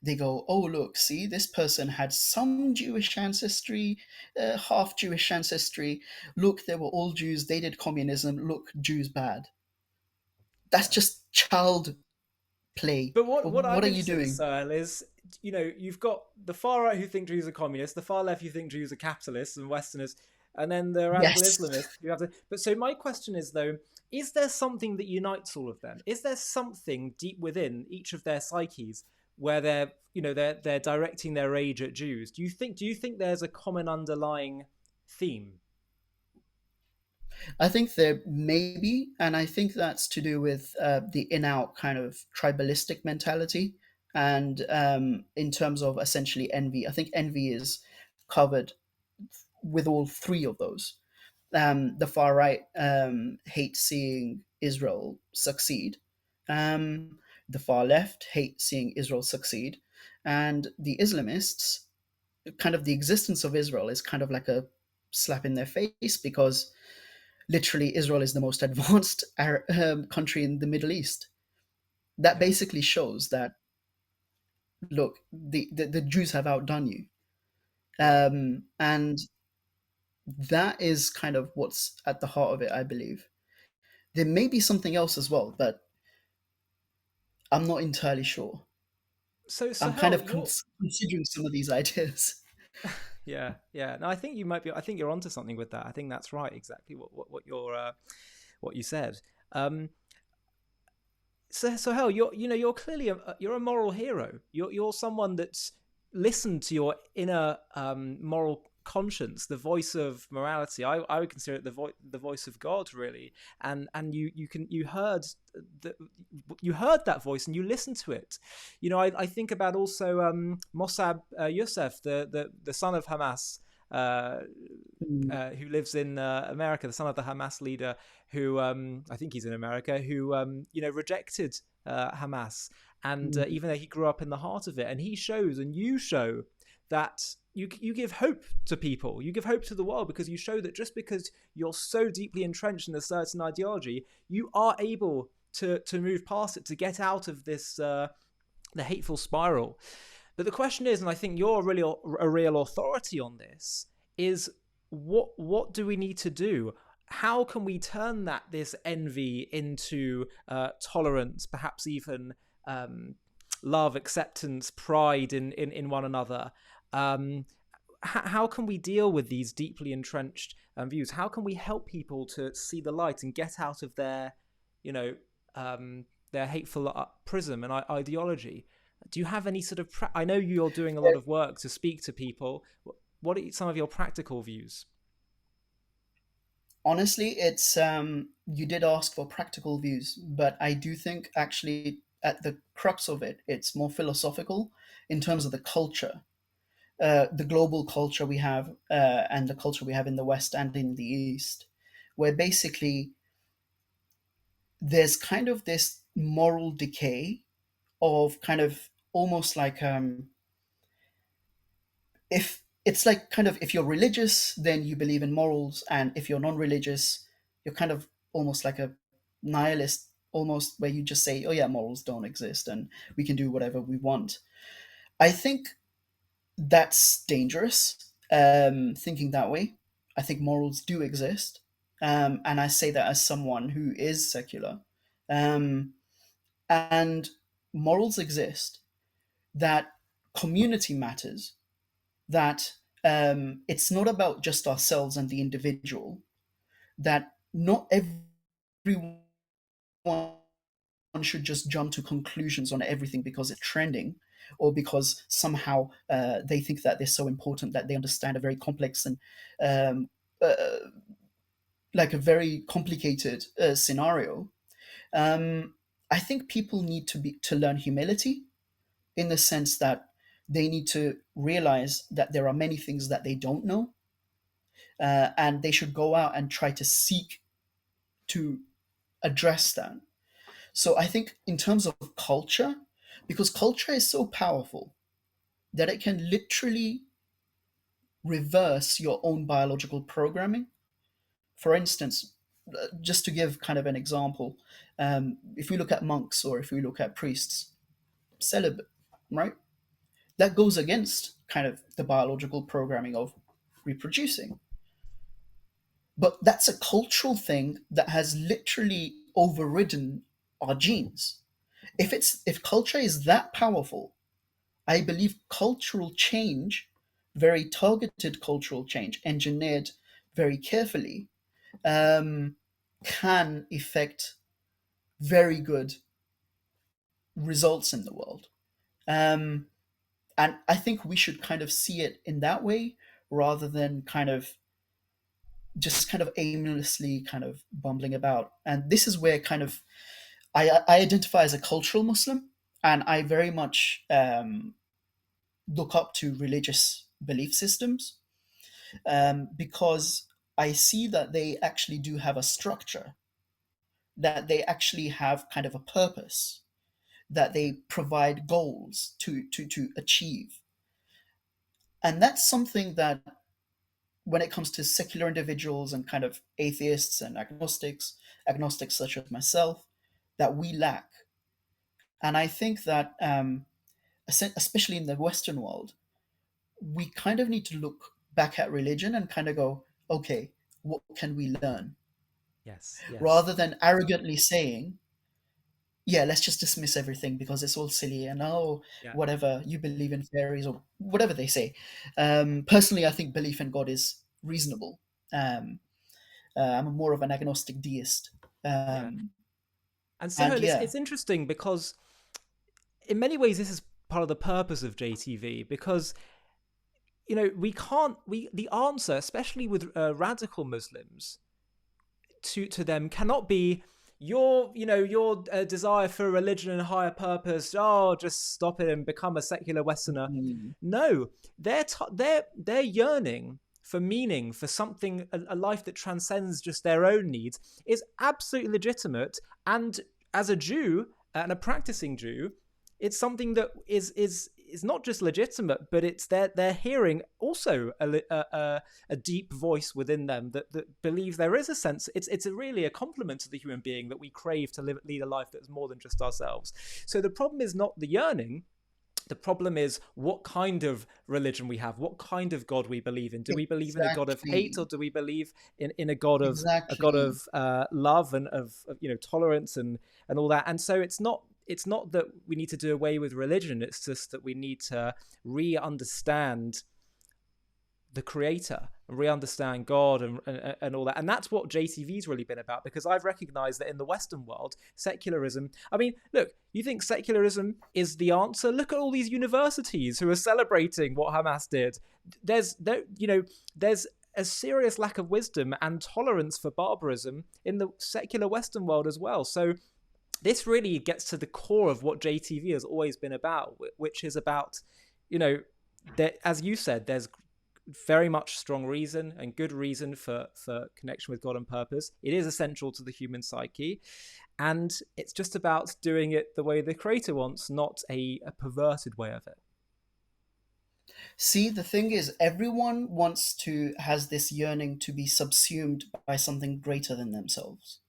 Speaker 1: they go, oh, look, see, this person had some Jewish ancestry, half Jewish ancestry. Look, they were all Jews. They did communism. Look, Jews bad. That's
Speaker 2: Yeah.
Speaker 1: just child play.
Speaker 2: But what
Speaker 1: What
Speaker 2: I'm
Speaker 1: are you
Speaker 2: interested in,
Speaker 1: doing?
Speaker 2: Sahel, is you've got the far right who think Jews are communists, the far left who think Jews are capitalists and Westerners, and then the radical
Speaker 1: Yes,
Speaker 2: Islamists who have to. But so my question is though, is there something that unites all of them? Is there something deep within each of their psyches where they're directing their rage at Jews? Do you think there's a common underlying theme?
Speaker 1: I think there may be, and I think that's to do with the in-out kind of tribalistic mentality, and in terms of essentially envy. I think envy is covered with all three of those. The far right hate seeing Israel succeed. The far left hate seeing Israel succeed, and the Islamists, kind of the existence of Israel is kind of like a slap in their face because literally Israel is the most advanced country in the Middle East. That
Speaker 2: Yeah.
Speaker 1: basically shows that look, the Jews have outdone you,
Speaker 2: Yeah.
Speaker 1: and that is kind of what's at the heart of it, I believe. There may be something else as well, but I'm not entirely sure.
Speaker 2: So
Speaker 1: I'm kind
Speaker 2: Sahel,
Speaker 1: of
Speaker 2: you're
Speaker 1: considering some of these ideas.
Speaker 2: yeah, yeah. No, I think you might be. I think you're onto something with that. I think that's right. Exactly what you said. Um, so hell, you're clearly you're a moral hero. You're someone that's listened to your inner moral conscience, the voice of morality. I would consider it the voice of God, really. And the, you heard that voice and you listened to it. I think about also Mossab Youssef, the son of Hamas. Uh,
Speaker 1: Mm,
Speaker 2: who lives in America, the son of the Hamas leader, who I think he's in America, who rejected Hamas, and
Speaker 1: mm.
Speaker 2: even though he grew up in the heart of it, and he shows, and you show that you give hope to people, you give hope to the world because you show that just because you're so deeply entrenched in a certain ideology, you are able to move past it, to get out of this the hateful spiral. But the question is, and I think you're really a real authority on this, is what do we need to do? How can we turn this envy into tolerance, perhaps even love, acceptance, pride in one another? Um, how can we deal with these deeply entrenched views? How can we help people to see the light and get out of you know, um, their hateful prism and ideology? Do you have any sort of? I know you're doing a lot of work to speak to people. What are some of your practical views?
Speaker 1: Honestly, it's you did ask for practical views, but I do think actually at the crux of it, it's more philosophical in terms of the culture, the global culture we have, and the culture we have in the West and in the East, where basically there's kind of this moral decay of kind of almost like if it's like kind of if you're religious, then you believe in morals, and if you're non-religious, you're kind of almost like a nihilist, almost where you just say, "Oh yeah, morals don't exist, and we can do whatever we want." I think that's dangerous. Thinking that way, I think morals do exist, and I say that as someone who is secular, um, and morals exist. That community matters, that it's not about just ourselves and the individual, that not everyone should just jump to conclusions on everything because it's trending or because somehow they think that they're so important that they understand a very complex and um, uh, like a very complicated scenario. I think people need to learn humility in the sense that they need to realize that there are many things that they don't know, and they should go out and try to seek to address that. So I think in terms of culture, because culture is so powerful that it can literally reverse your own biological programming. For instance, just to give kind of an example, if we look at monks or if we look at priests, celibate, right? That goes against kind of the biological programming of reproducing. But that's a cultural thing that has literally overridden our genes. If culture is that powerful, I believe cultural change, very targeted cultural change, engineered very carefully, um, can effect very good results in the world. Um, and I think we should kind of see it in that way rather than kind of just kind of aimlessly kind of bumbling about. And this is where kind of I identify as a cultural Muslim, and I very much look up to religious belief systems, because I see that they actually do have a structure, that they actually have kind of a purpose, that they provide goals to achieve. And that's something that, when it comes to secular individuals and kind of atheists and agnostics such as myself, that we lack. And I think that, especially in the Western world, we kind of need to look back at religion and kind of go, okay, what can we learn?
Speaker 2: Yes, yes,
Speaker 1: Rather than arrogantly saying, yeah, let's just dismiss everything because it's all silly and oh,
Speaker 2: yeah,
Speaker 1: whatever, you believe in fairies or whatever they say. Personally, I think belief in God is reasonable. Um, I'm more of an agnostic deist.
Speaker 2: yeah.
Speaker 1: Um,
Speaker 2: And
Speaker 1: and
Speaker 2: Sohail,
Speaker 1: yeah,
Speaker 2: it's interesting because in many ways this is part of the purpose of JTV because we can't we the answer, especially with radical Muslims, to them cannot be your desire for religion and higher purpose. Oh, just stop it and become a secular Westerner.
Speaker 1: mm,
Speaker 2: No, they're yearning for meaning, for something, a life that transcends just their own needs, is absolutely legitimate. And as a Jew and a practicing Jew, it's something that is not just legitimate, but it's they're hearing also a deep voice within them that believes there is a sense. It's really a compliment to the human being that we crave to lead a life that's more than just ourselves. So the problem is not the yearning. The problem is what kind of religion we have, what kind of God we believe in. Do we believe in a God of hate, or
Speaker 1: exactly,
Speaker 2: do we believe in a God of
Speaker 1: exactly.
Speaker 2: love and of tolerance and all that? And so it's not that we need to do away with religion. It's just that we need to re-understand the creator and re-understand God and all that. And that's what JTV's really been about, because I've recognized that in the Western world, secularism, I mean, look, you think secularism is the answer? Look at all these universities who are celebrating what Hamas did. There's a serious lack of wisdom and tolerance for barbarism in the secular Western world as well. So this really gets to the core of what JTV has always been about, which is about, you know, that, as you said, there's very much strong reason and good reason for connection with God and purpose. It is essential to the human psyche, and it's just about doing it the way the creator wants, not a perverted way of it.
Speaker 1: See, the thing is, everyone has this yearning to be subsumed by something greater than themselves.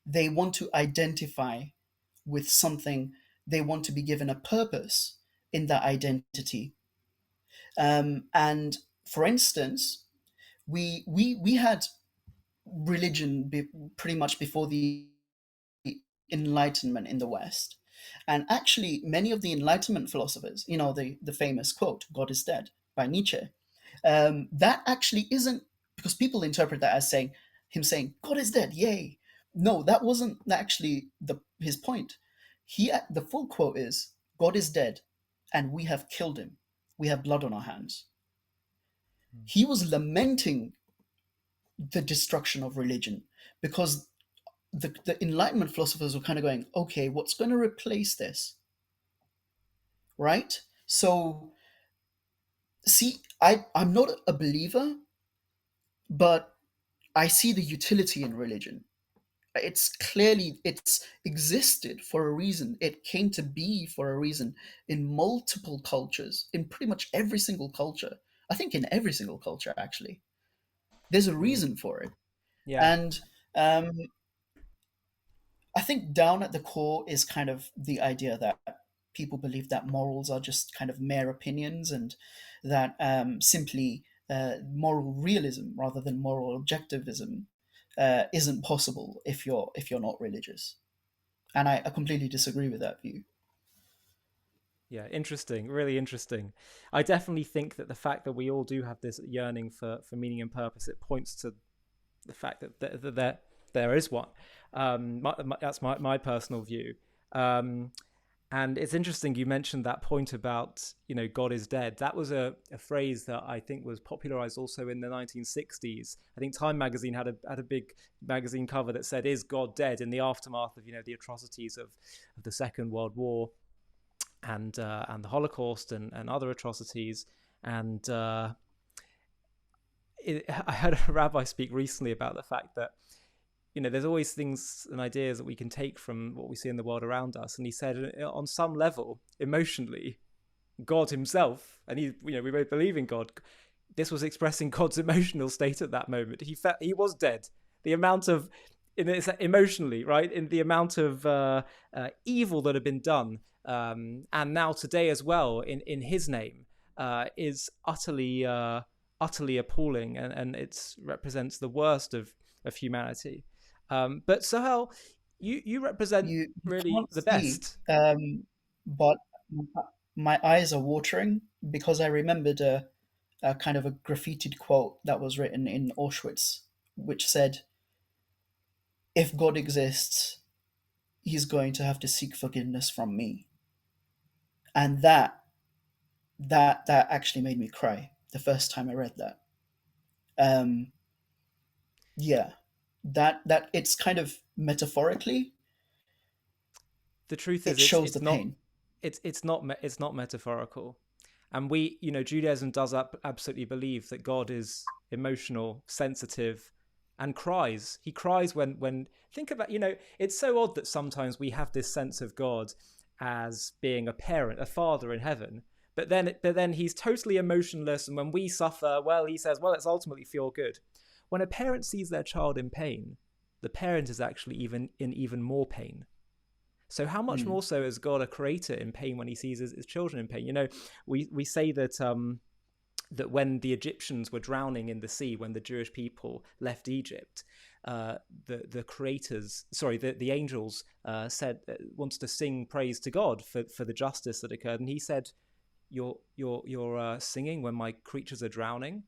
Speaker 1: They want to identify with something, they want to be given a purpose in that identity. And for instance, we had pretty much before the Enlightenment in the West. And actually, many of the Enlightenment philosophers, the famous quote, God is dead, by Nietzsche, that actually isn't, because people interpret that as him saying, God is dead, yay. No, that wasn't actually his point. The full quote is, God is dead, and we have killed him. We have blood on our hands. He was lamenting the destruction of religion because the Enlightenment philosophers were kind of going, okay, what's going to replace this? Right? So, see, I'm not a believer, but I see the utility in religion. It's existed for a reason. It came to be for a reason in multiple cultures, in pretty much every single culture. I think in every single culture, actually. There's a
Speaker 2: Mm.
Speaker 1: reason for it.
Speaker 2: Yeah,
Speaker 1: And Um, I think down at the core is kind of the idea that people believe that morals are just kind of mere opinions, and that simply moral realism rather than moral objectivism isn't possible if you're not religious. And I completely disagree with that view.
Speaker 2: Yeah, interesting, really interesting. I definitely think that the fact that we all do have this yearning for meaning and purpose, it points to the fact that there is one. That's my personal view. Um, and it's interesting you mentioned that point about, God is dead. That was a phrase that I think was popularized also in the 1960s. I think Time magazine had a big magazine cover that said, "Is God dead?" in the aftermath of the atrocities of the Second World War and the Holocaust and other atrocities. And I heard a rabbi speak recently about the fact that there's always things and ideas that we can take from what we see in the world around us. And he said, on some level, emotionally, God himself, and we both believe in God. This was expressing God's emotional state at that moment. He felt he was dead. The amount of emotionally, right, in the amount of evil that had been done, and now today as well in His name, is utterly appalling, and it represents the worst of humanity. But Sohail, you represent
Speaker 1: You
Speaker 2: really
Speaker 1: can't
Speaker 2: the
Speaker 1: see,
Speaker 2: best.
Speaker 1: but my eyes are watering because I remembered a kind of a graffitied quote that was written in Auschwitz, which said, "If God exists, He's going to have to seek forgiveness from me." And that actually made me cry the first time I read that. Um, yeah, that it's kind of metaphorically,
Speaker 2: The truth is,
Speaker 1: it
Speaker 2: it's
Speaker 1: shows the
Speaker 2: it's not
Speaker 1: pain.
Speaker 2: it's not metaphorical. And Judaism does absolutely believe that God is emotional, sensitive, and cries. He cries when think about, it's so odd that sometimes we have this sense of God as being a parent, a father in heaven, but then he's totally emotionless. And when we suffer, well, he says, well, it's ultimately for your good. When a parent sees their child in pain, the parent is actually even more pain. So how much
Speaker 1: Mm,
Speaker 2: more so is God a creator in pain when he sees his children in pain? We say that when the Egyptians were drowning in the sea, when the Jewish people left Egypt, the creators, sorry, the angels said wanted to sing praise to God for the justice that occurred, and he said, "You're singing when my creatures are drowning."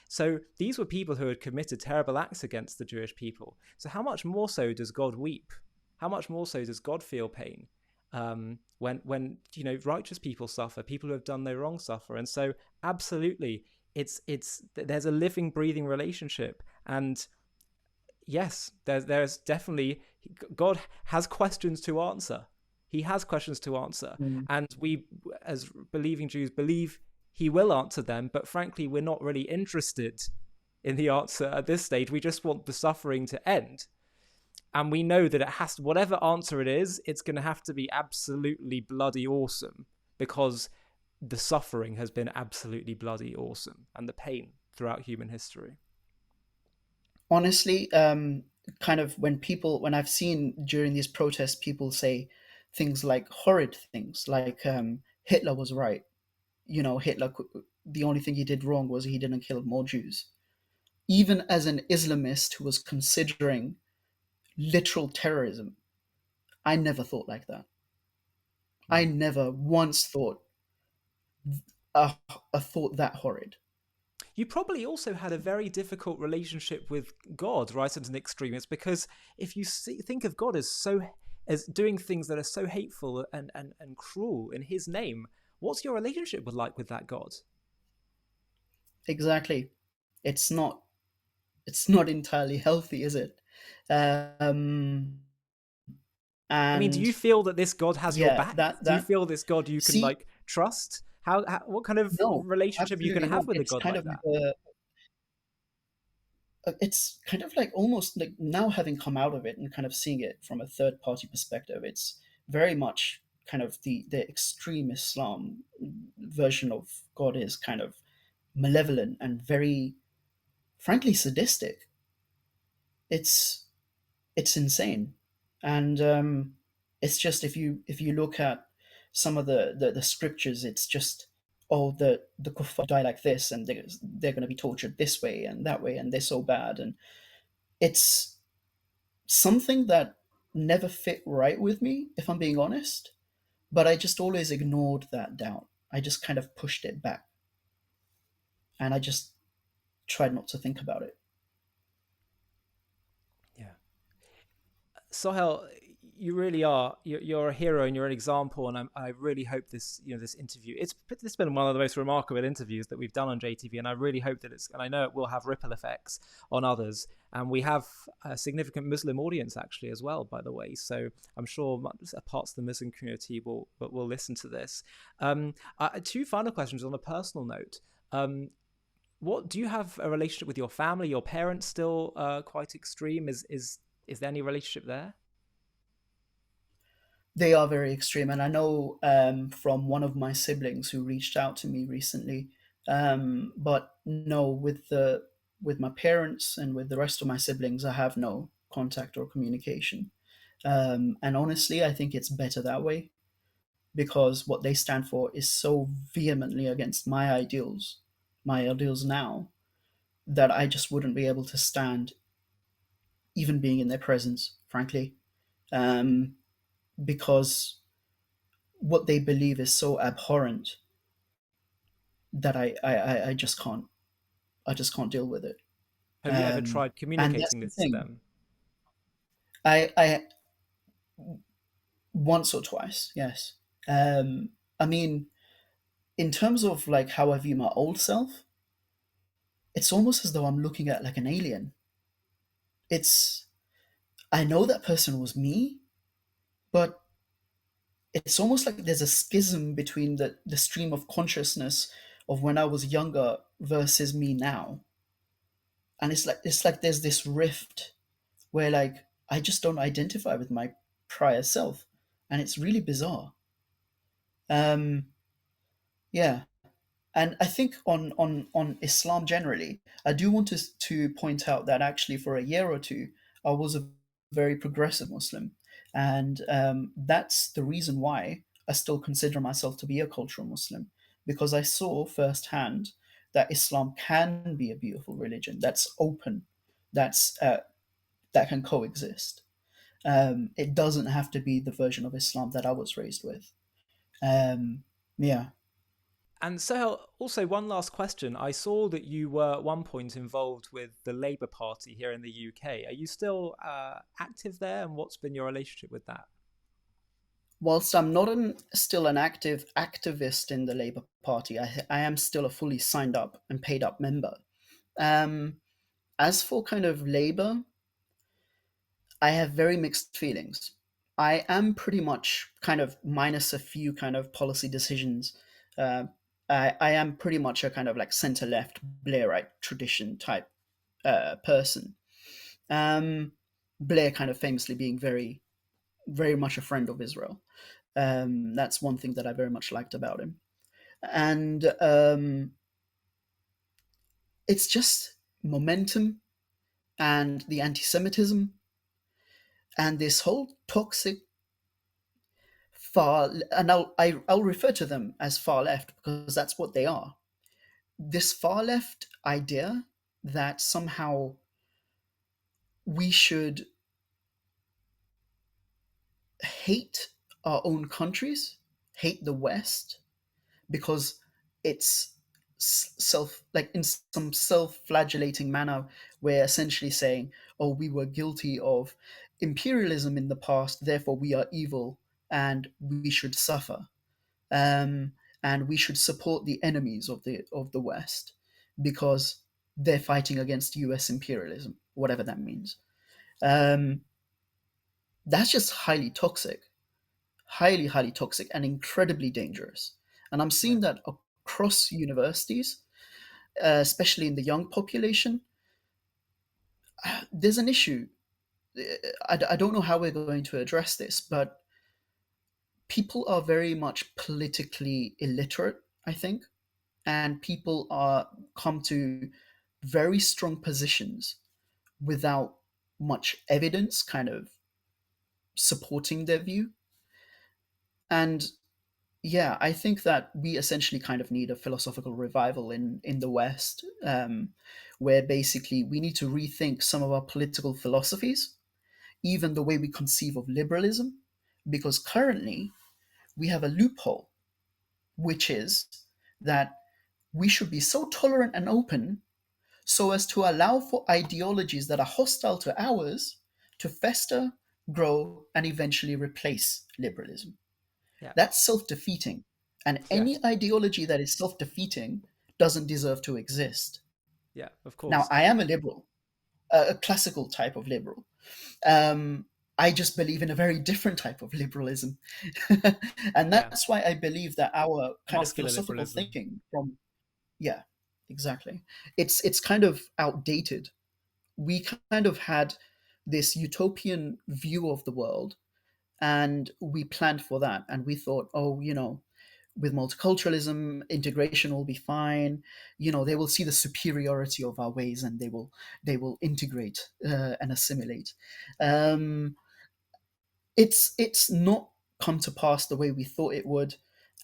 Speaker 2: So these were people who had committed terrible acts against the Jewish people. So how much more so does God weep? How much more so does God feel pain when righteous people suffer, people who have done no wrong suffer? And so absolutely, it's there's a living, breathing relationship. And yes, there's definitely God has questions to answer. He has questions to answer,
Speaker 1: mm,
Speaker 2: and we, as believing Jews, believe He will answer them. But frankly, we're not really interested in the answer at this stage. We just want the suffering to end, and we know that it has to, whatever answer it is, it's going to have to be absolutely bloody awesome, because the suffering has been absolutely bloody awesome, and the pain throughout human history.
Speaker 1: honestly, kind of when I've seen during these protests, people say things like horrid things, like Hitler was right. The only thing he did wrong was he didn't kill more Jews. Even as an Islamist who was considering literal terrorism, I never thought like that. I
Speaker 2: Mm.
Speaker 1: never once thought a, a thought that horrid.
Speaker 2: You probably also had a very difficult relationship with God, right, as an extremist, because if you think of God as doing things that are so hateful and cruel in His name, what's your relationship with that God?
Speaker 1: Exactly. It's not. It's not entirely healthy, is it? Um,
Speaker 2: I mean, do you
Speaker 1: and
Speaker 2: feel that this God has your
Speaker 1: yeah,
Speaker 2: back?
Speaker 1: that
Speaker 2: Do you
Speaker 1: that
Speaker 2: feel this God you can
Speaker 1: see,
Speaker 2: trust? How what kind of
Speaker 1: no,
Speaker 2: relationship are you going
Speaker 1: absolutely
Speaker 2: to
Speaker 1: not.
Speaker 2: have with a
Speaker 1: It's
Speaker 2: God
Speaker 1: kind
Speaker 2: like
Speaker 1: of
Speaker 2: that?
Speaker 1: it's kind of like almost like now having come out of it and kind of seeing it from a third party perspective. It's very much kind of the extreme Islam version of God is kind of malevolent and very frankly sadistic. It's it's insane. And it's just, if you look at some of the scriptures, it's just, oh, the kuffar die like this, and they're going to be tortured this way and that way, and they're so bad. And it's something that never fit right with me, if I'm being honest. But I just always ignored that doubt. I just kind of pushed it back, and I just tried not to think about it.
Speaker 2: Yeah. Sohail, you really are. You're a hero and you're an example. And I really hope this, this interview. It's been one of the most remarkable interviews that we've done on JTV, and I really hope that and I know it will have ripple effects on others. And we have a significant Muslim audience actually as well, by the way. So I'm sure parts of the Muslim community will listen to this. Two final questions on a personal note. What do you have a relationship with your family? Your parents still quite extreme? Is there any relationship there?
Speaker 1: They are very extreme, and I know from one of my siblings who reached out to me recently. But no, with my parents and with the rest of my siblings, I have no contact or communication. And honestly, I think it's better that way, because what they stand for is so vehemently against my ideals now, that I just wouldn't be able to stand even being in their presence, frankly, um, because what they believe is so abhorrent that I just can't deal with it.
Speaker 2: Have you ever
Speaker 1: Um,
Speaker 2: tried
Speaker 1: and that's
Speaker 2: communicating
Speaker 1: the
Speaker 2: this to
Speaker 1: thing.
Speaker 2: them?
Speaker 1: I once or twice, yes. I mean, in terms of like how I view my old self, it's almost as though I'm looking at like an alien. It's I know that person was me, but it's almost like there's a schism between the stream of consciousness of when I was younger versus me now. And it's like there's this rift where like I just don't identify with my prior self, and it's really bizarre. Um, yeah, and I think on Islam generally, I do want to point out that actually for a year or two, I was a very progressive Muslim, and that's the reason why I still consider myself to be a cultural Muslim, because I saw firsthand that Islam can be a beautiful religion that's open, that's that can coexist. It doesn't have to be the version of Islam that I was raised with. Um, yeah.
Speaker 2: And so, also one last question. I saw that you were at one point involved with the Labour Party here in the UK. Are you still active there, and what's been your relationship with that?
Speaker 1: Whilst I'm not still an active activist in the Labour Party, I am still a fully signed up and paid up member. Um, as for kind of Labour, I have very mixed feelings. I am pretty much kind of, minus a few kind of policy decisions. Uh, I am pretty much a kind of like centre left Blairite tradition type person. Um, Blair kind of famously being very, very much a friend of Israel. That's one thing that I very much liked about him. And it's just momentum and the anti Semitism and this whole toxic far, and I'll refer to them as far left because that's what they are. This far left idea that somehow we should hate our own countries, hate the West, because it's self, like in some self-flagellating manner, we're essentially saying, oh, we were guilty of imperialism in the past, therefore we are evil and we should suffer, um, and we should support the enemies of the West because they're fighting against US imperialism, whatever that means. um, that's just highly toxic, highly toxic and incredibly dangerous. And I'm
Speaker 2: Yeah.
Speaker 1: seeing that across universities, especially in the young population. There's an issue. I don't know how we're going to address this, but people are very much politically illiterate, I think, and people are come to very strong positions without much evidence kind of supporting their view. And yeah, I think that we essentially kind of need a philosophical revival in the West, where basically we need to rethink some of our political philosophies, even the way we conceive of liberalism, because currently we have a loophole, which is that we should be so tolerant and open so as to allow for ideologies that are hostile to ours to fester, grow, and eventually replace liberalism.
Speaker 2: Yeah.
Speaker 1: That's self defeating. And
Speaker 2: Yes.
Speaker 1: any ideology that is self defeating doesn't deserve to exist.
Speaker 2: Yeah. Of
Speaker 1: Now,
Speaker 2: course.
Speaker 1: I am a liberal, a classical type of liberal. Um, I just believe in a very different type of liberalism. And
Speaker 2: Yeah.
Speaker 1: that's why I believe that our kind of
Speaker 2: Muscular
Speaker 1: philosophical
Speaker 2: liberalism.
Speaker 1: thinking from, yeah, exactly. It's kind of outdated. We kind of had this utopian view of the world, and we planned for that, and we thought, oh, with multiculturalism, integration will be fine. They will see the superiority of our ways, and they will integrate and assimilate. um, it's not come to pass the way we thought it would,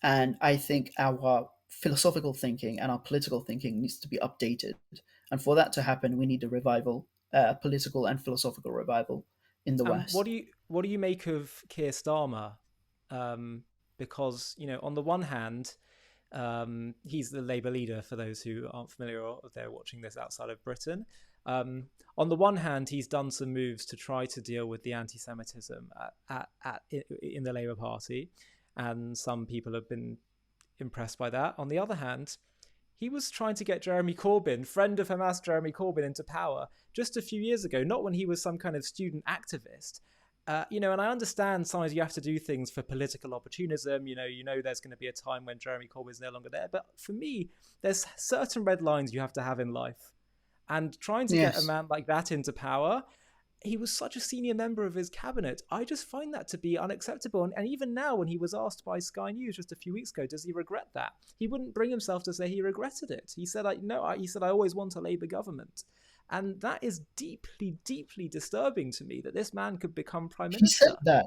Speaker 1: and I think our philosophical thinking and our political thinking needs to be updated. And for that to happen, we need a revival, political and philosophical revival in the
Speaker 2: And
Speaker 1: West.
Speaker 2: what do you make of Keir Starmer? Um, because on the one hand, he's the Labour leader. For those who aren't familiar or if they're watching this outside of Britain, on the one hand, he's done some moves to try to deal with the anti-Semitism in the Labour Party, and some people have been impressed by that. On the other hand, he was trying to get Jeremy Corbyn, friend of Hamas Jeremy Corbyn, into power just a few years ago, not when he was some kind of student activist. And I understand sometimes you have to do things for political opportunism. There's going to be a time when Jeremy Corbyn's no longer there. But for me, there's certain red lines you have to have in life. And trying to get a
Speaker 1: Yes.
Speaker 2: man like that into power, he was such a senior member of his cabinet. I just find that to be unacceptable. And even now, when he was asked by Sky News just a few weeks ago, does he regret that? He wouldn't bring himself to say he regretted it. He said, "No." He said, "I always want a Labour government." And that is deeply, deeply disturbing to me that this man could become prime
Speaker 1: He said
Speaker 2: minister.
Speaker 1: that.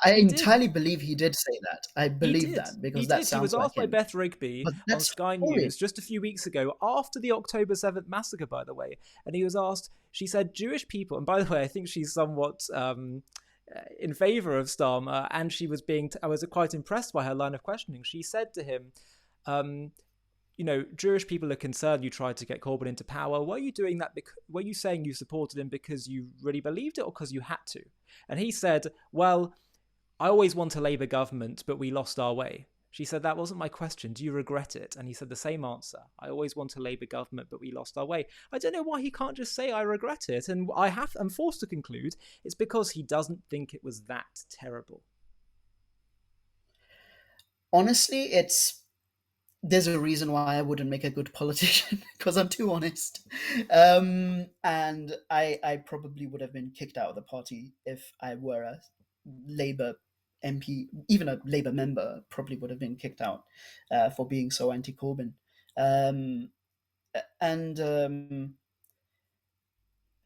Speaker 1: I
Speaker 2: He did.
Speaker 1: entirely believe he did say that. I
Speaker 2: He
Speaker 1: believe
Speaker 2: did.
Speaker 1: that
Speaker 2: He
Speaker 1: because that
Speaker 2: did. He was
Speaker 1: sounds like
Speaker 2: asked by
Speaker 1: him.
Speaker 2: Beth Rigby
Speaker 1: But
Speaker 2: on
Speaker 1: that's
Speaker 2: Sky
Speaker 1: horrid.
Speaker 2: News just a few weeks ago, after the October 7th massacre, by the way. And he was asked, she said, Jewish people, and by the way, I think she's somewhat in favor of Starmer, and I was quite impressed by her line of questioning. She said to him, um, Jewish people are concerned you tried to get Corbyn into power. Were you doing that? Were you saying you supported him because you really believed it or because you had to? And he said, well, I always want a Labour government, but we lost our way. She said, that wasn't my question. Do you regret it? And he said the same answer. I always want a Labour government, but we lost our way. I don't know why he can't just say I regret it. And I'm forced to conclude it's because he doesn't think it was that terrible.
Speaker 1: Honestly, there's a reason why I wouldn't make a good politician because I'm too honest. And I probably would have been kicked out of the party if I were a Labour MP, even a Labour member probably would have been kicked out for being so anti-Corbyn. Um, and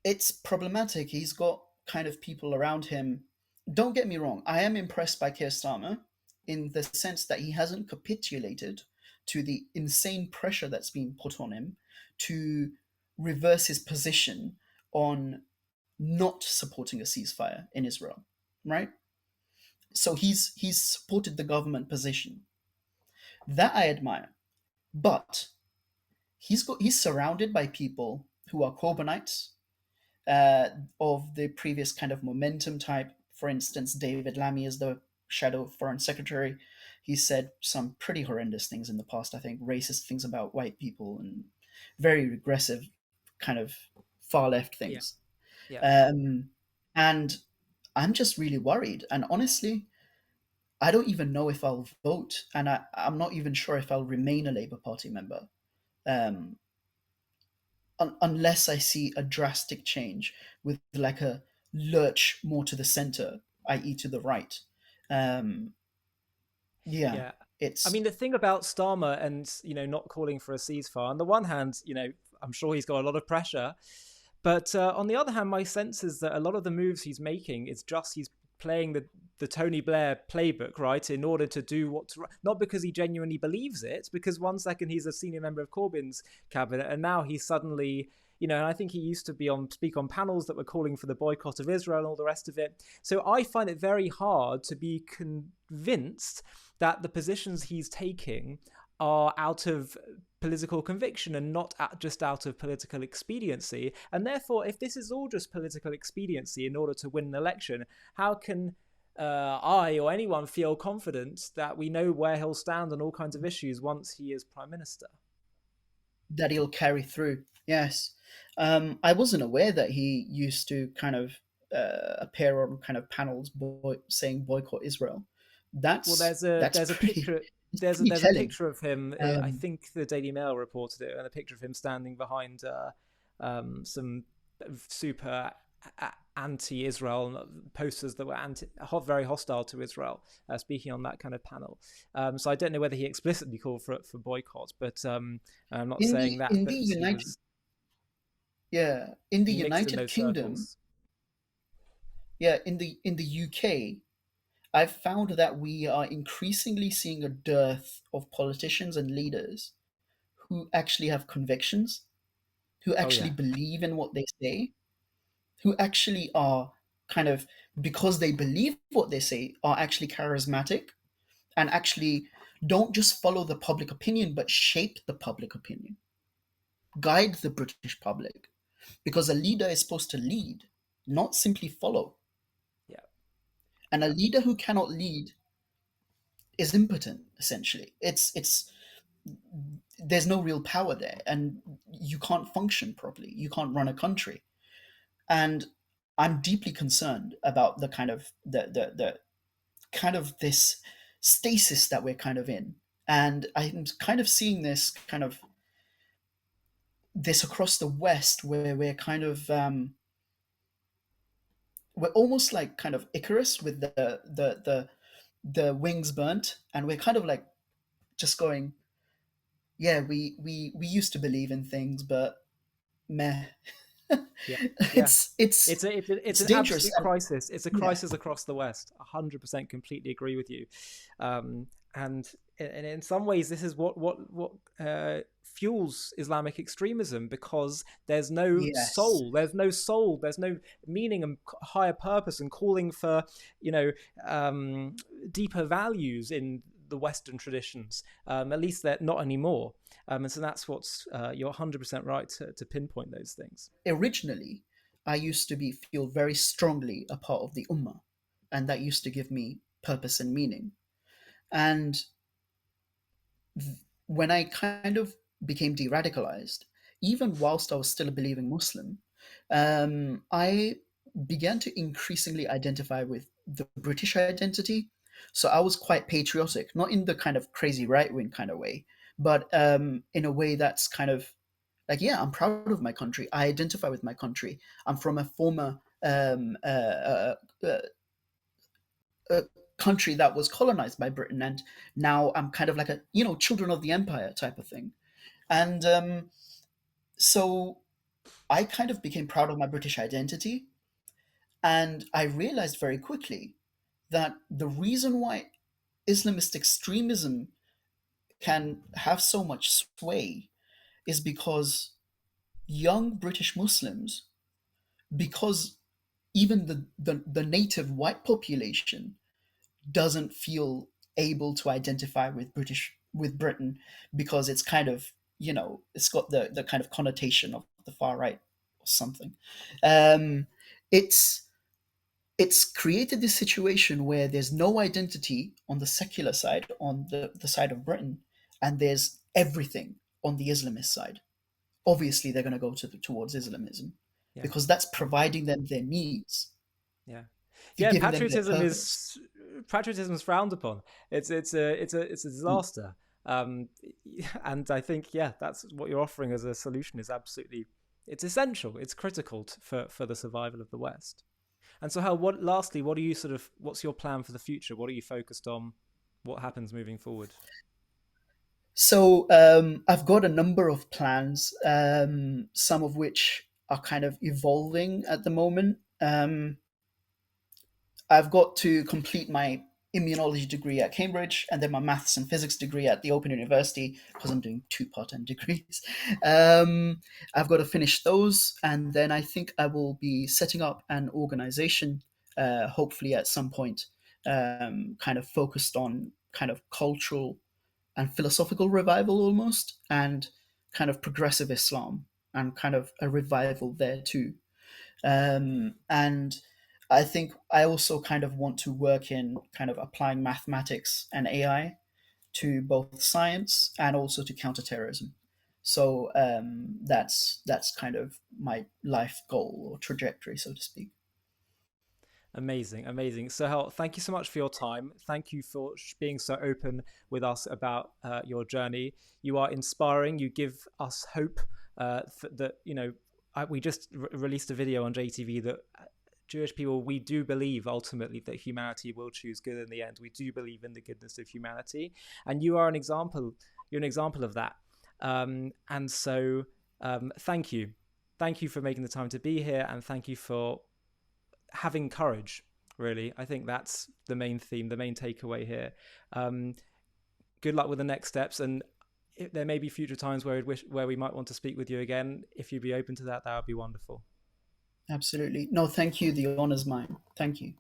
Speaker 1: it's problematic. He's got kind of people around him. Don't get me wrong, I am impressed by Keir Starmer in the sense that he hasn't capitulated to the insane pressure that's being put on him to reverse his position on not supporting a ceasefire in Israel, right? So he's supported the government position. That I admire. But he's surrounded by people who are Corbynites, of the previous kind of momentum type. For instance, David Lammy is the shadow foreign secretary. He said some pretty horrendous things in the past, I think, racist things about white people and very regressive kind of far left
Speaker 2: Yeah,
Speaker 1: things.
Speaker 2: yeah,
Speaker 1: Um, and I'm just really worried. And honestly, I don't even know if I'll vote, and I'm not even sure if I'll remain a Labour Party member. Um, unless I see a drastic change with like a lurch more to the center, i.e., to the right. Um, yeah,
Speaker 2: yeah. I
Speaker 1: it's
Speaker 2: mean, the thing about Starmer and not calling for a ceasefire. On the one hand, I'm sure he's got a lot of pressure, But on the other hand, my sense is that a lot of the moves he's making is just he's playing the Tony Blair playbook, right, in order to do what's right. Not because he genuinely believes it, because one second he's a senior member of Corbyn's cabinet, and now he's suddenly, and I think he used to speak on panels that were calling for the boycott of Israel and all the rest of it. So I find it very hard to be convinced that the positions he's taking are out of political conviction and not just out of political expediency. And therefore, if this is all just political expediency in order to win an election, how can I or anyone feel confident that we know where he'll stand on all kinds of issues once he is prime minister?
Speaker 1: That he'll carry through. Yes. I wasn't aware that he used to kind of appear on kind of panels saying boycott Israel.
Speaker 2: Well,
Speaker 1: That's that's
Speaker 2: there's a
Speaker 1: pretty
Speaker 2: picture.
Speaker 1: it's pretty
Speaker 2: There's a
Speaker 1: telling.
Speaker 2: picture of him. I
Speaker 1: Um,
Speaker 2: think the Daily Mail reported it, and a picture of him standing behind some super anti-Israel posters that were very hostile to Israel, speaking on that kind of panel. So I don't know whether he explicitly called for boycott, but I'm not saying that.
Speaker 1: in the
Speaker 2: But he
Speaker 1: United
Speaker 2: was
Speaker 1: yeah, in the
Speaker 2: he mixed in
Speaker 1: United
Speaker 2: those
Speaker 1: Kingdom,
Speaker 2: circles.
Speaker 1: yeah, in the UK, I've found that we are increasingly seeing a dearth of politicians and leaders who actually have convictions, who
Speaker 2: Oh
Speaker 1: actually
Speaker 2: yeah,
Speaker 1: believe in what they say, who actually are kind of, because they believe what they say, are actually charismatic and actually don't just follow the public opinion but shape the public opinion, guide the British public, because a leader is supposed to lead, not simply follow.
Speaker 2: yeah,
Speaker 1: And a leader who cannot lead is impotent, essentially. It's there's no real power there, and you can't function properly, you can't run a country. And I'm deeply concerned about the kind of the kind of this stasis that we're kind of in. And I'm kind of seeing this kind of this across the West, where we're kind of we're almost like kind of Icarus with the wings burnt, and we're kind of like just going, yeah, we used to believe in things, but meh.
Speaker 2: yeah, yeah.
Speaker 1: It's
Speaker 2: It's
Speaker 1: it's
Speaker 2: an
Speaker 1: dangerous.
Speaker 2: absolute
Speaker 1: And
Speaker 2: crisis. It's a
Speaker 1: yeah,
Speaker 2: crisis across the West. 100% completely agree with you. And in some ways, this is what fuels Islamic extremism, because there's no
Speaker 1: yes,
Speaker 2: soul. There's no soul. There's no meaning and higher purpose, and calling for you know deeper values in the Western traditions. At least they're not anymore. And so that's what's you're 100% right to pinpoint those things.
Speaker 1: originally I used to be feel very strongly a part of the ummah, and that used to give me purpose and meaning. And when I kind of became de-radicalized, even whilst I was still a believing Muslim, I began to increasingly identify with the British identity. So I was quite patriotic, not in the kind of crazy right wing kind of way, but in a way that's kind of like, yeah, I'm proud of my country. I identify with my country. I'm from a former uh, uh, country that was colonized by Britain, and now I'm kind of like a children of the empire type of thing. And so I kind of became proud of my British identity, and I realized very quickly that the reason why Islamist extremism can have so much sway is because young British Muslims, because even the native white population doesn't feel able to identify with Britain, because it's kind of, it's got the kind of connotation of the far right or something. Um, it's it's created this situation where there's no identity on the secular side, on the side of Britain, and there's everything on the Islamist side. Obviously, they're going to go towards Islamism
Speaker 2: Yeah.
Speaker 1: because that's providing them their needs,
Speaker 2: Yeah, yeah.
Speaker 1: giving them their purpose.
Speaker 2: Patriotism is frowned upon. It's a
Speaker 1: Mm.
Speaker 2: disaster. Um, and I think that's what you're offering as a solution is absolutely it's essential. It's critical for the survival of the West. And so, how? What? Lastly, what are you sort of? What's your plan for the future? What are you focused on? What happens moving forward?
Speaker 1: So I've got a number of plans, some of which are kind of evolving at the moment. I've got to complete my immunology degree at Cambridge and then my maths and physics degree at the Open University because I'm doing two part-time degrees. Um, I've got to finish those, and then I think I will be setting up an organization, hopefully at some point, kind of focused on kind of cultural and philosophical revival almost, and kind of progressive Islam, and kind of a revival there too. And I think I also kind of want to work in kind of applying mathematics and AI to both science and also to counterterrorism. So that's kind of my life goal or trajectory, so to speak.
Speaker 2: Amazing, amazing. Sohail, thank you so much for your time. Thank you for being so open with us about your journey. You are inspiring. You give us hope that, we just released a video on JTV that Jewish people, we do believe ultimately that humanity will choose good in the end. We do believe in the goodness of humanity. And you are an example. You're an example of that. And so thank you. Thank you for making the time to be here. And thank you for having courage, really. I think that's the main theme, the main takeaway here. Good luck with the next steps, and there may be future times where we might want to speak with you again. If you'd be open to that, that would be wonderful.
Speaker 1: Absolutely. No, thank you. The honor's mine. Thank you.